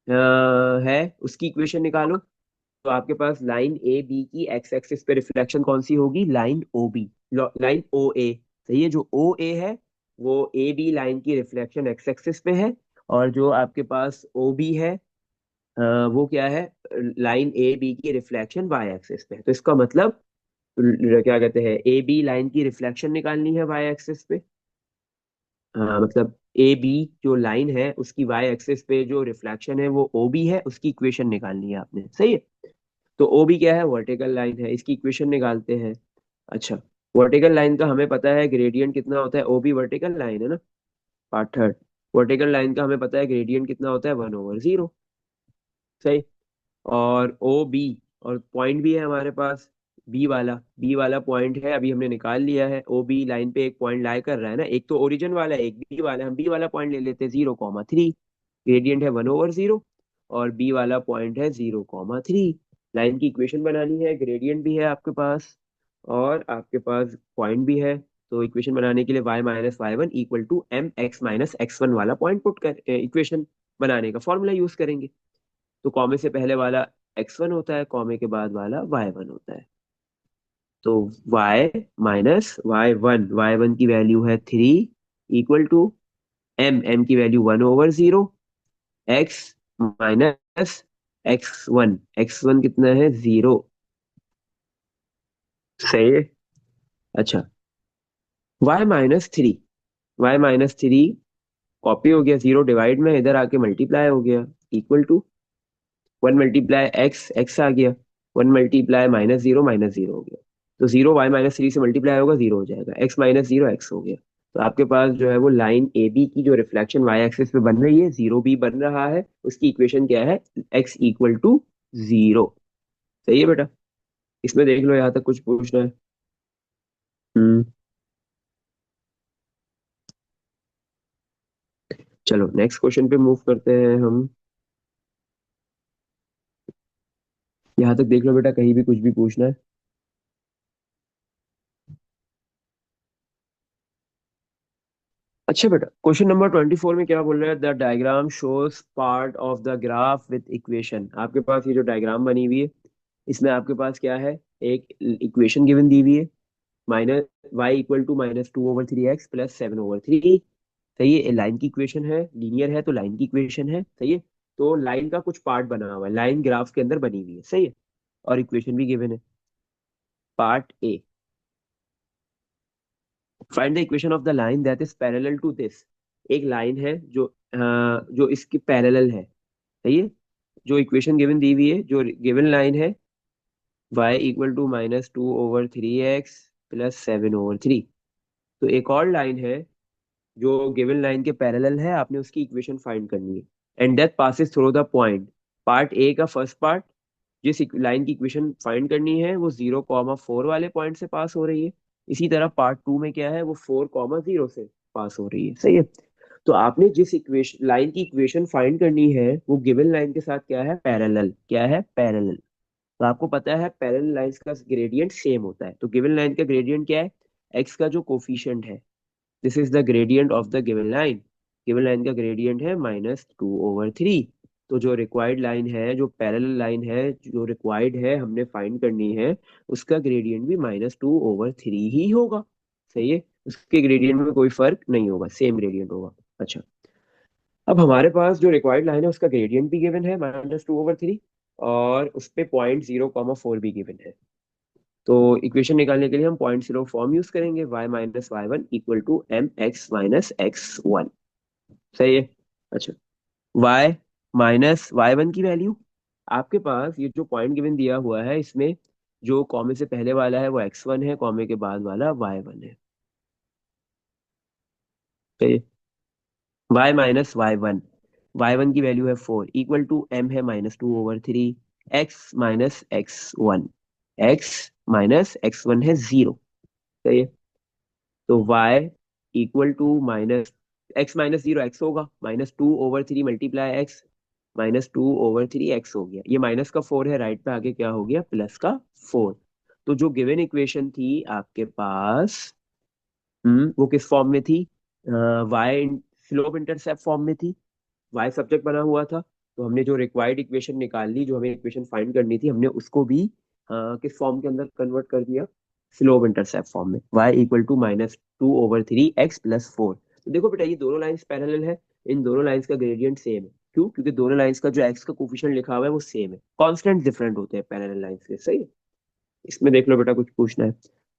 है, उसकी इक्वेशन निकालो, तो आपके पास लाइन ए बी की एक्स एक्सिस पे रिफ्लेक्शन कौन सी होगी? लाइन ओ बी, लाइन ओ ए। सही है। जो ओ ए है वो ए बी लाइन की रिफ्लेक्शन एक्स एक्सिस पे है, और जो आपके पास ओ बी है वो क्या है? लाइन ए बी की रिफ्लेक्शन वाई एक्सिस पे है। तो इसका मतलब क्या कहते हैं, ए बी लाइन की रिफ्लेक्शन निकालनी है वाई एक्सिस पे। मतलब ए बी जो लाइन है उसकी वाई एक्सिस पे जो रिफ्लेक्शन है वो ओ बी है, उसकी इक्वेशन निकालनी है आपने। सही है। तो ओ बी क्या है? वर्टिकल लाइन है, इसकी इक्वेशन निकालते हैं। अच्छा, वर्टिकल लाइन का हमें पता है ग्रेडियंट कितना होता है? ओ बी वर्टिकल लाइन है ना, पार्ट थर्ड। वर्टिकल लाइन का हमें पता है ग्रेडियंट कितना होता है? 1/0। सही। और ओ बी, और पॉइंट भी है हमारे पास, बी वाला पॉइंट है, अभी हमने निकाल लिया है। ओ बी लाइन पे एक पॉइंट लाई कर रहा है ना, एक तो ओरिजिन वाला है एक बी वाला है। हम बी वाला पॉइंट ले लेते हैं 0,3, ग्रेडियंट है 1/0, और बी वाला पॉइंट है 0,3। लाइन की इक्वेशन बनानी है, ग्रेडियंट भी है आपके पास और आपके पास पॉइंट भी है। तो इक्वेशन बनाने के लिए y - y1 = mx - x1 वाला पॉइंट पुट कर इक्वेशन बनाने का फॉर्मूला यूज करेंगे। तो कॉमे से पहले वाला x1 होता है, कॉमे के बाद वाला y1 होता है। तो y - y1 की वैल्यू है 3 इक्वल टू m की वैल्यू 1/0, x माइनस x1 कितना है? 0। सही है। अच्छा, y - 3, y - 3 कॉपी हो गया, 0 डिवाइड में इधर आके मल्टीप्लाई हो गया, इक्वल टू 1 × x आ गया, 1 × -0 हो गया। तो 0 y - 3 से मल्टीप्लाई होगा, 0 हो जाएगा, x - 0 x हो गया। तो आपके पास जो है वो लाइन ए बी की जो रिफ्लेक्शन वाई एक्सिस पे बन रही है, 0 भी बन रहा है, उसकी इक्वेशन क्या है? x = 0। सही है बेटा। इसमें देख लो, यहाँ तक कुछ पूछना है? हम्म। चलो नेक्स्ट क्वेश्चन पे मूव करते हैं हम। यहाँ तक देख लो बेटा, कहीं भी कुछ भी पूछना है? अच्छा बेटा, क्वेश्चन नंबर 24 में क्या बोल रहा है? The diagram shows part of the graph with equation. आपके पास ये जो डायग्राम बनी हुई है, इसमें आपके पास क्या है, एक इक्वेशन गिवन दी हुई है, minus Y equal to -2/3x plus 7/3। सही है, लाइन की इक्वेशन है, लीनियर है तो लाइन की इक्वेशन है। सही है, तो लाइन का कुछ पार्ट बना हुआ है, लाइन ग्राफ के अंदर बनी हुई है। सही है, और इक्वेशन भी गिवन है। Part A, find the equation of the line that is parallel to this. एक लाइन है जो इसकी पैरेलल है। सही है, जो इक्वेशन गिवन दी हुई है, जो गिवन लाइन है y equal to -2/3x plus 7/3। तो एक और लाइन है जो गिवन लाइन के पैरेलल है, आपने उसकी इक्वेशन फाइंड करनी है। And that passes through the point. Part A का फर्स्ट पार्ट, जिस लाइन की इक्वेशन फाइंड करनी है वो 0,4 वाले पॉइंट से पास हो रही है। इसी तरह पार्ट टू में क्या है, वो 4,0 से पास हो रही है। सही है, तो आपने जिस इक्वेशन लाइन की इक्वेशन फाइंड करनी है वो गिवन लाइन के साथ क्या है, पैरेलल। क्या है, पैरेलल। तो आपको पता है पैरेलल लाइंस का ग्रेडियंट सेम होता है। तो गिवन लाइन का ग्रेडियंट क्या है, एक्स का जो कोफिशिएंट है, this is the gradient of the given line. Given line का ग्रेडियंट है -2/3। तो जो रिक्वायर्ड लाइन है, जो पैरेलल लाइन है, जो रिक्वायर्ड है हमने फाइंड करनी है, उसका ग्रेडियंट भी -2/3 ही होगा। सही है, उसके ग्रेडियंट में कोई फर्क नहीं होगा, सेम ग्रेडियंट होगा। अच्छा, अब हमारे पास जो रिक्वायर्ड लाइन है उसका ग्रेडियंट भी गिवन है -2/3, और उस पे .0,4 भी गिवन है। तो इक्वेशन निकालने के लिए हम पॉइंट जीरो फॉर्म यूज करेंगे, y-y1 इक्वल टू mx-x1। सही है। अच्छा, y -y1 की वैल्यू, आपके पास ये जो पॉइंट गिवन दिया हुआ है, इसमें जो कॉमे से पहले वाला है वो x1 है, कॉमे के बाद वाला y1 है। सही है, y-y1 की वैल्यू है 4 इक्वल टू m है -2/3, x-x1, x-x1 है 0। सही है, तो y equal to -x-0 x होगा, -2/3 मल्टीप्लाई x, -2/3 x हो गया। ये माइनस का 4 है, राइट पे आगे क्या हो गया, प्लस का 4। तो जो गिवन इक्वेशन थी आपके पास, वो किस फॉर्म में थी, वाई स्लोप इंटरसेप्ट फॉर्म में थी। वाई सब्जेक्ट बना हुआ था, तो हमने जो रिक्वायर्ड इक्वेशन निकाल ली, जो हमें इक्वेशन फाइंड करनी थी, हमने उसको भी किस फॉर्म के अंदर कन्वर्ट कर दिया, स्लोप इंटरसेप्ट फॉर्म में। y equal to -2/3x plus 4। तो देखो बेटा, ये दोनों लाइंस पैरेलल है, इन दोनों लाइंस का ग्रेडियंट सेम है। क्यों, क्योंकि दोनों लाइंस का जो x का कोफिशिएंट लिखा हुआ है वो सेम है, कांस्टेंट डिफरेंट होते हैं पैरेलल लाइंस के। सही है, इसमें देख लो बेटा, कुछ पूछना है।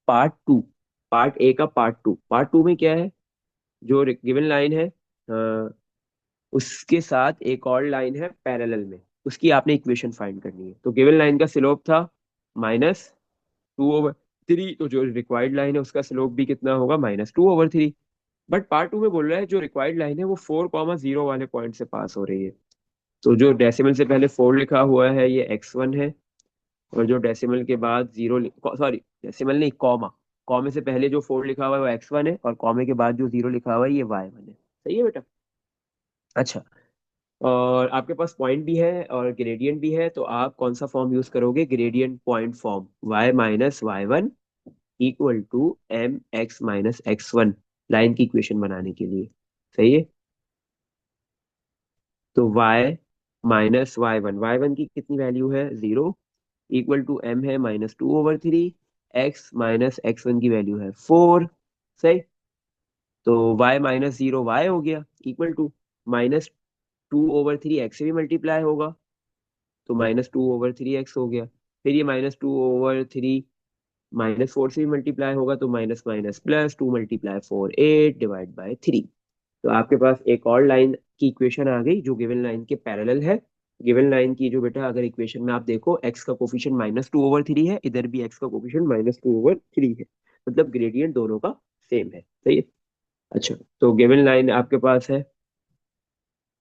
पार्ट टू, पार्ट ए का पार्ट टू में क्या है, जो गिवन लाइन है उसके साथ एक और लाइन है पैरेलल में, उसकी आपने इक्वेशन फाइंड करनी है। तो गिवन लाइन का स्लोप था -2/3, तो जो रिक्वायर्ड लाइन है उसका स्लोप भी कितना होगा, -2/3। बट पार्ट टू में बोल रहा है जो रिक्वायर्ड लाइन है वो 4,0 वाले पॉइंट से पास हो रही है। तो जो डेसिमल से पहले 4 लिखा हुआ है ये x1 है, और जो डेसिमल के बाद जीरो, सॉरी डेसिमल नहीं, कॉमा, कॉमे से पहले जो 4 लिखा हुआ है वो x1 है, और कॉमे के बाद जो 0 लिखा हुआ है ये y1 है। सही है बेटा। अच्छा, और आपके पास पॉइंट भी है और ग्रेडियंट भी है, तो आप कौन सा फॉर्म यूज करोगे, gradient point form, y-y1 equal to mx-x1, line की इक्वेशन बनाने के लिए। सही है, तो y-y1 की कितनी वैल्यू है, 0, इक्वल टू m है -2/3, x-x1 की वैल्यू है 4। सही, तो y-0 y हो गया, इक्वल टू -2/3 x से भी मल्टीप्लाई होगा, तो -2/3 x हो गया। फिर ये -2/3 -4 से भी मल्टीप्लाई होगा, तो माइनस माइनस प्लस, 2 × 4 8/3। तो आपके पास एक और लाइन की इक्वेशन आ गई जो गिवन लाइन के पैरेलल है। गिवन लाइन की जो बेटा, अगर इक्वेशन में आप देखो, x का कोफिशिएंट -2/3 है, इधर भी x का कोफिशिएंट -2/3 है, मतलब ग्रेडियंट दोनों का सेम है। सही है। अच्छा, तो गिवन लाइन आपके पास है,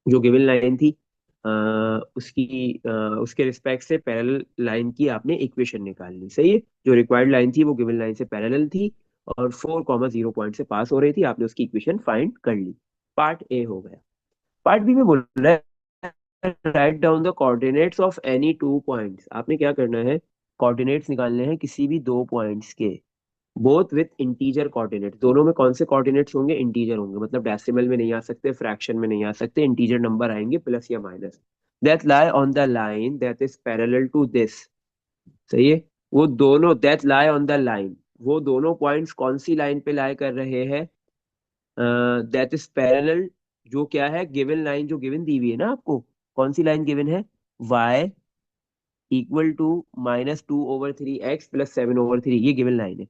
जो गिवन लाइन थी आ, उसके रिस्पेक्ट से पैरेलल लाइन की आपने इक्वेशन निकाल ली। सही है, जो रिक्वायर्ड लाइन थी वो गिवन लाइन से पैरेलल थी, और 4,0 पॉइंट से पास हो रही थी, आपने उसकी इक्वेशन फाइंड कर ली। पार्ट ए हो गया। पार्ट बी में बोल रहा है write down the coordinates of any two points. आपने क्या करना है, कोऑर्डिनेट्स निकालने हैं किसी भी दो पॉइंट्स के, बोथ विथ इंटीजर कोऑर्डिनेट्स। दोनों में कौन से कोऑर्डिनेट्स होंगे, इंटीजर होंगे, मतलब डेसिमल में नहीं आ सकते, फ्रैक्शन में नहीं आ सकते, इंटीजर नंबर आएंगे, प्लस या minus. That lie on the line that is parallel to this, सही है। वो दोनों that lie on the line, वो दोनों पॉइंट्स कौन सी लाइन पे लाई कर रहे हैं? That is parallel. जो क्या है, गिवन लाइन जो गिवन दी हुई है ना आपको, कौन सी लाइन गिवन है? y equal to -2/3x plus 7/3, ये गिवन लाइन है।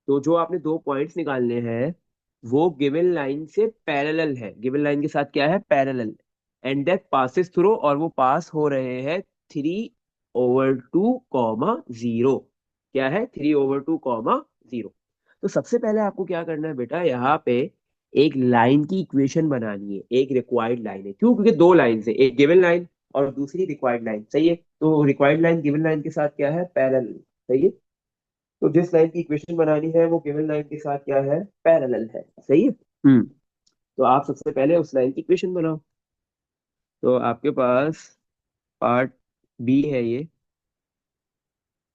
तो जो आपने दो पॉइंट्स निकालने हैं वो गिवन लाइन से पैरेलल है, गिवन लाइन के साथ क्या है, parallel. And that passes through, और वो पास हो रहे हैं 3/2, क्या है, 3/2, 0। तो सबसे पहले आपको क्या करना है बेटा, यहाँ पे एक लाइन की इक्वेशन बनानी है, एक रिक्वायर्ड लाइन है। क्यों? क्योंकि दो लाइन है, एक गिवन लाइन और दूसरी रिक्वायर्ड लाइन। सही है। तो रिक्वायर्ड लाइन गिवन लाइन के साथ क्या है, पैरेलल। सही है। तो जिस लाइन की इक्वेशन बनानी है वो गिवन लाइन के साथ क्या है, पैरेलल है। सही है। हम्म। तो आप सबसे पहले उस लाइन की इक्वेशन बनाओ। तो आपके पास पार्ट बी है ये।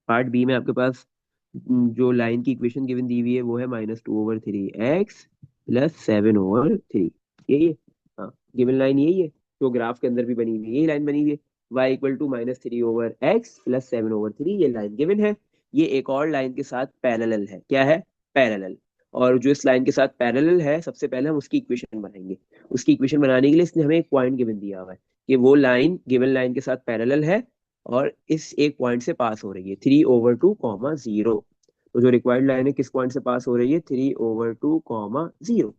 पार्ट बी में आपके पास जो लाइन की इक्वेशन गिवन दी हुई है वो है -2/3x प्लस 7/3। यही है। हाँ, गिवन लाइन यही है जो ग्राफ के अंदर भी बनी हुई है, यही लाइन बनी हुई है। y equal to -3/x plus 7/3, ये लाइन गिवन है। ये एक और लाइन के साथ पैरेलल है। क्या है? पैरेलल। और जो इस लाइन के साथ पैरेलल है, सबसे पहले हम उसकी इक्वेशन बनाएंगे। उसकी इक्वेशन बनाने के लिए इसने हमें एक पॉइंट गिवन दिया हुआ है कि वो लाइन गिवन लाइन के साथ पैरेलल है और इस एक पॉइंट से पास हो रही है, 3/2, 0। तो जो रिक्वायर्ड लाइन है किस पॉइंट से पास हो रही है, 3/2, 0।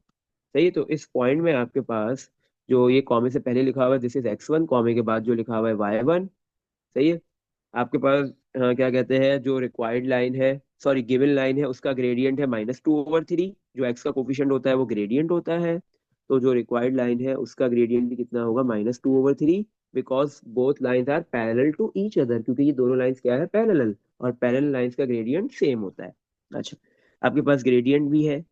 सही है। तो इस पॉइंट में आपके पास जो ये कॉमे से पहले लिखा हुआ है दिस इज x1, कॉमे के बाद जो लिखा हुआ है y1। सही है। आपके पास क्या कहते हैं, जो रिक्वायर्ड लाइन है, सॉरी गिवन लाइन है, उसका ग्रेडियंट है -2/3। जो एक्स का कोफिशिएंट होता है वो ग्रेडियंट होता है। तो जो रिक्वायर्ड लाइन है उसका ग्रेडियंट भी कितना होगा, -2/3। Because both lines are parallel to each other, क्योंकि ये दोनों लाइंस क्या है, पैरेलल। और पैरेलल लाइंस का ग्रेडियंट सेम होता है। अच्छा, आपके पास ग्रेडियंट भी है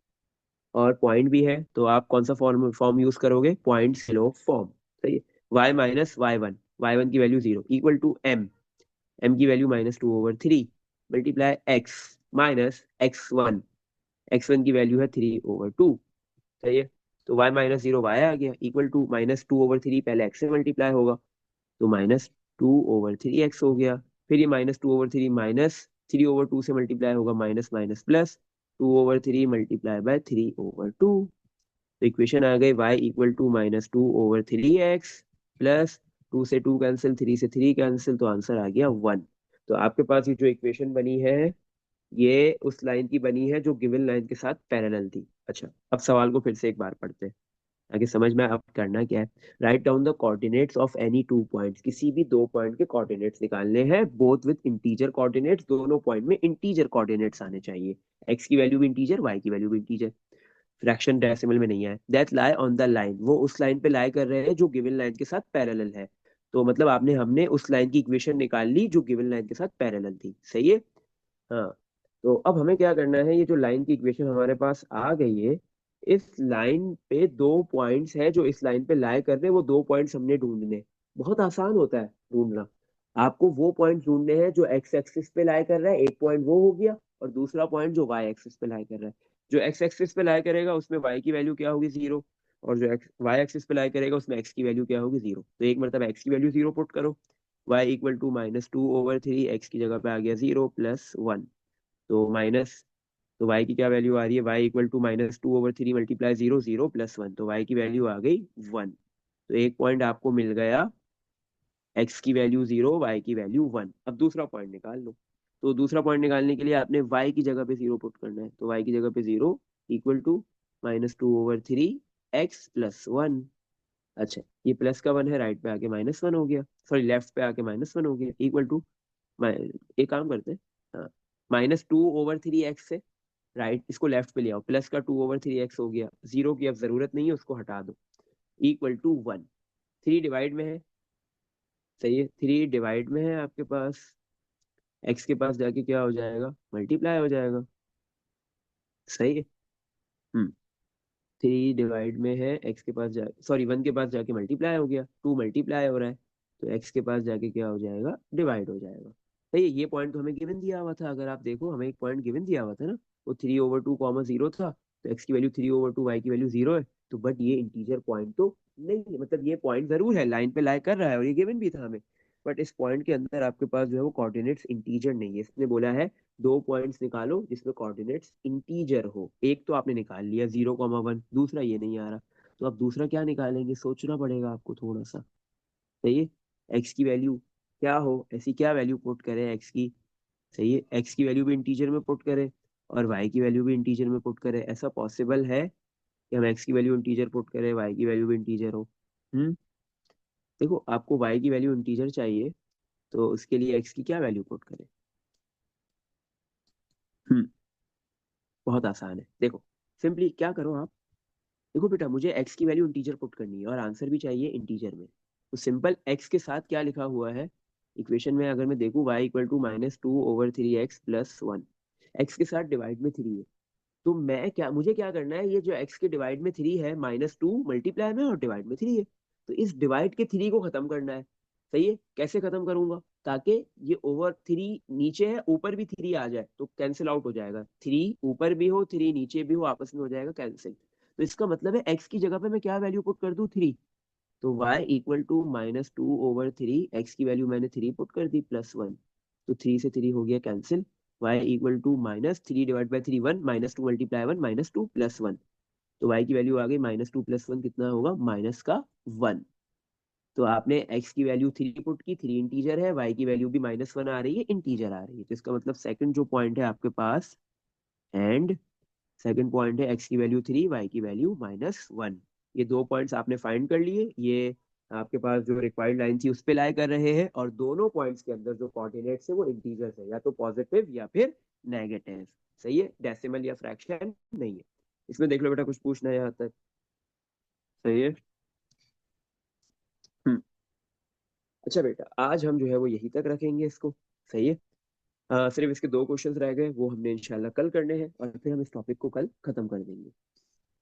और पॉइंट भी है, तो आप कौन सा फॉर्म फॉर्म यूज करोगे, पॉइंट स्लोप फॉर्म। सही है। y माइनस y1 की वैल्यू 0 इक्वल टू m की value -2/3 multiply x minus x1 की वैल्यू है 3/2। सही है। तो y -0 y आ गया इक्वल टू -2/3, पहले x से मल्टीप्लाई होगा तो -2/3x हो गया। फिर ये -2/3 -3/2 से मल्टीप्लाई होगा, minus minus plus 2/3 multiply by 3/2। तो इक्वेशन आ गई y equal to -2/3x plus 2 से 2 कैंसिल, 3 से 3 कैंसिल, तो आंसर आ गया 1। तो आपके पास ये जो इक्वेशन बनी है ये उस लाइन की बनी है जो गिवन लाइन के साथ पैरेलल थी। अच्छा, अब सवाल को फिर से एक बार पढ़ते हैं ताकि समझ में। अब करना क्या है, write down the coordinates of any two points, किसी भी दो पॉइंट के कोऑर्डिनेट्स निकालने हैं, बोथ विद इंटीजर कोऑर्डिनेट्स। दोनों पॉइंट में इंटीजर कोऑर्डिनेट्स आने चाहिए, एक्स की वैल्यू भी इंटीजर, वाई की वैल्यू भी इंटीजर, फ्रैक्शन डेसिमल में नहीं है। That lie on the line, वो उस लाइन पे लाई कर रहे हैं जो गिवन लाइन के साथ पैरेलल है। तो मतलब आपने हमने उस लाइन की इक्वेशन निकाल ली जो गिवन लाइन के साथ पैरेलल थी। सही है। हाँ। तो अब हमें क्या करना है, ये जो लाइन की इक्वेशन हमारे पास आ गई है, इस लाइन पे दो पॉइंट्स है जो इस लाइन पे लाई कर रहे हैं, वो दो पॉइंट्स हमने ढूंढने। बहुत आसान होता है ढूंढना। आपको वो पॉइंट ढूंढने हैं जो एक्स एक्सिस पे लाई कर रहा है, एक पॉइंट वो हो गया, और दूसरा पॉइंट जो वाई एक्सिस पे लाई कर रहा है। जो एक्स एक्सिस पे लाई करेगा उसमें वाई की वैल्यू क्या होगी, 0। और जो एक्स वाई एक्सिस पे लाई करेगा उसमें एक्स की वैल्यू क्या होगी, 0। तो एक मतलब एक्स की वैल्यू 0 पुट करो। y इक्वल टू -2/3, एक्स की जगह पे आ गया 0 प्लस 1। तो माइनस, तो y की क्या वैल्यू आ रही है, y equal to -2/3 multiply 0, 0 plus 1, तो y की वैल्यू आ गई 1। तो एक पॉइंट आपको मिल गया, x की वैल्यू 0, y की वैल्यू 1। अब दूसरा पॉइंट निकाल लो। तो दूसरा पॉइंट निकालने के लिए आपने y की जगह पे 0 पुट करना है, तो y की जगह पे 0 इक्वल टू -2/3 x प्लस 1। अच्छा, ये प्लस का 1 है, राइट पे आके -1 हो गया, सॉरी लेफ्ट पे आके -1 हो गया इक्वल टू, एक काम करते हैं, हाँ, -2/3x से राइट इसको लेफ्ट पे ले आओ, प्लस का 2/3x हो गया, 0 की अब जरूरत नहीं है, उसको हटा दो, इक्वल टू 1। 3 डिवाइड में है। सही है, 3 डिवाइड में है आपके पास, x के पास जाके क्या हो जाएगा, मल्टीप्लाई हो जाएगा। सही है। हम्म। 3 डिवाइड में है, एक्स के पास जा, सॉरी 1 के पास जाके मल्टीप्लाई हो गया, 2 मल्टीप्लाई हो रहा है, तो एक्स के पास जाके क्या हो जाएगा, डिवाइड हो जाएगा। सही है। ये पॉइंट तो हमें गिवन दिया हुआ था, अगर आप देखो हमें एक पॉइंट गिवन दिया हुआ था ना, वो 3/2, 0 था। तो एक्स की वैल्यू 3/2, वाई की वैल्यू 0 है। तो बट ये इंटीजर पॉइंट तो नहीं है, मतलब ये पॉइंट जरूर है, लाइन पे लाई कर रहा है और ये गिवन भी था हमें, बट इस पॉइंट के अंदर आपके पास जो है वो कोऑर्डिनेट्स इंटीजर नहीं है। इसने बोला है दो पॉइंट्स निकालो जिसमें कोऑर्डिनेट्स इंटीजर हो। एक तो आपने निकाल लिया 0,1, दूसरा ये नहीं आ रहा। तो अब दूसरा क्या निकालेंगे, सोचना पड़ेगा आपको थोड़ा सा। सही है। एक्स की वैल्यू क्या हो, ऐसी क्या वैल्यू पुट करें एक्स की। सही है, एक्स की वैल्यू भी इंटीजर में पुट करें और वाई की वैल्यू भी इंटीजर में पुट करें। ऐसा पॉसिबल है कि हम एक्स की वैल्यू इंटीजर पुट करें, वाई की वैल्यू भी इंटीजर हो। हम्म। देखो, आपको वाई की वैल्यू इंटीजर चाहिए तो उसके लिए एक्स की क्या वैल्यू पुट करें। हम्म। बहुत आसान है, देखो सिंपली क्या करो आप। देखो बेटा, मुझे एक्स की वैल्यू इंटीजर पुट करनी है और आंसर भी चाहिए इंटीजर में। तो सिंपल एक्स के साथ क्या लिखा हुआ है इक्वेशन में, अगर मैं देखूं Y equal to -2/3x+1। X के साथ डिवाइड में 3 है। तो मैं क्या, मुझे क्या करना है, ये जो एक्स के डिवाइड में 3 है -2 मल्टीप्लाई में और डिवाइड में 3 है। तो इस डिवाइड के 3 को खत्म करना है। सही है, कैसे खत्म करूंगा, ताकि ये ओवर 3 नीचे है, ऊपर भी 3 आ जाए तो कैंसिल आउट हो जाएगा। 3 ऊपर भी हो 3 नीचे भी हो, आपस में हो जाएगा कैंसिल। तो इसका मतलब है एक्स की जगह पे मैं क्या वैल्यू पुट कर दूं, 3। तो y इक्वल टू -2/3, एक्स की वैल्यू मैंने 3 पुट कर दी +1। तो 3 से 3 हो गया cancel. y equal to -3/3 1, -2 multiply 1 -2 +1। तो y की वैल्यू आ गई -2 +1 कितना होगा, -1। तो आपने x की वैल्यू 3 पुट की, 3 इंटीजर है, y की वैल्यू भी -1 आ रही है, इंटीजर आ रही है। तो इसका मतलब सेकंड जो पॉइंट है आपके पास, एंड सेकंड पॉइंट है एक्स की वैल्यू 3, वाई की वैल्यू -1। ये दो पॉइंट्स आपने फाइंड कर लिए। ये आपके पास जो रिक्वायर्ड लाइन थी उस पे लाई कर रहे हैं, और दोनों पॉइंट्स के अंदर जो कोऑर्डिनेट्स है वो इंटीजर्स है, या तो पॉजिटिव या फिर नेगेटिव। सही है, डेसिमल या फ्रैक्शन नहीं है। इसमें देख लो बेटा, कुछ पूछना है यहाँ तक। सही है। हम्म। अच्छा बेटा, आज हम जो है वो यहीं तक रखेंगे इसको। सही है। सिर्फ इसके दो क्वेश्चंस रह गए, वो हमने इंशाल्लाह कल करने हैं और फिर हम इस टॉपिक को कल खत्म कर देंगे।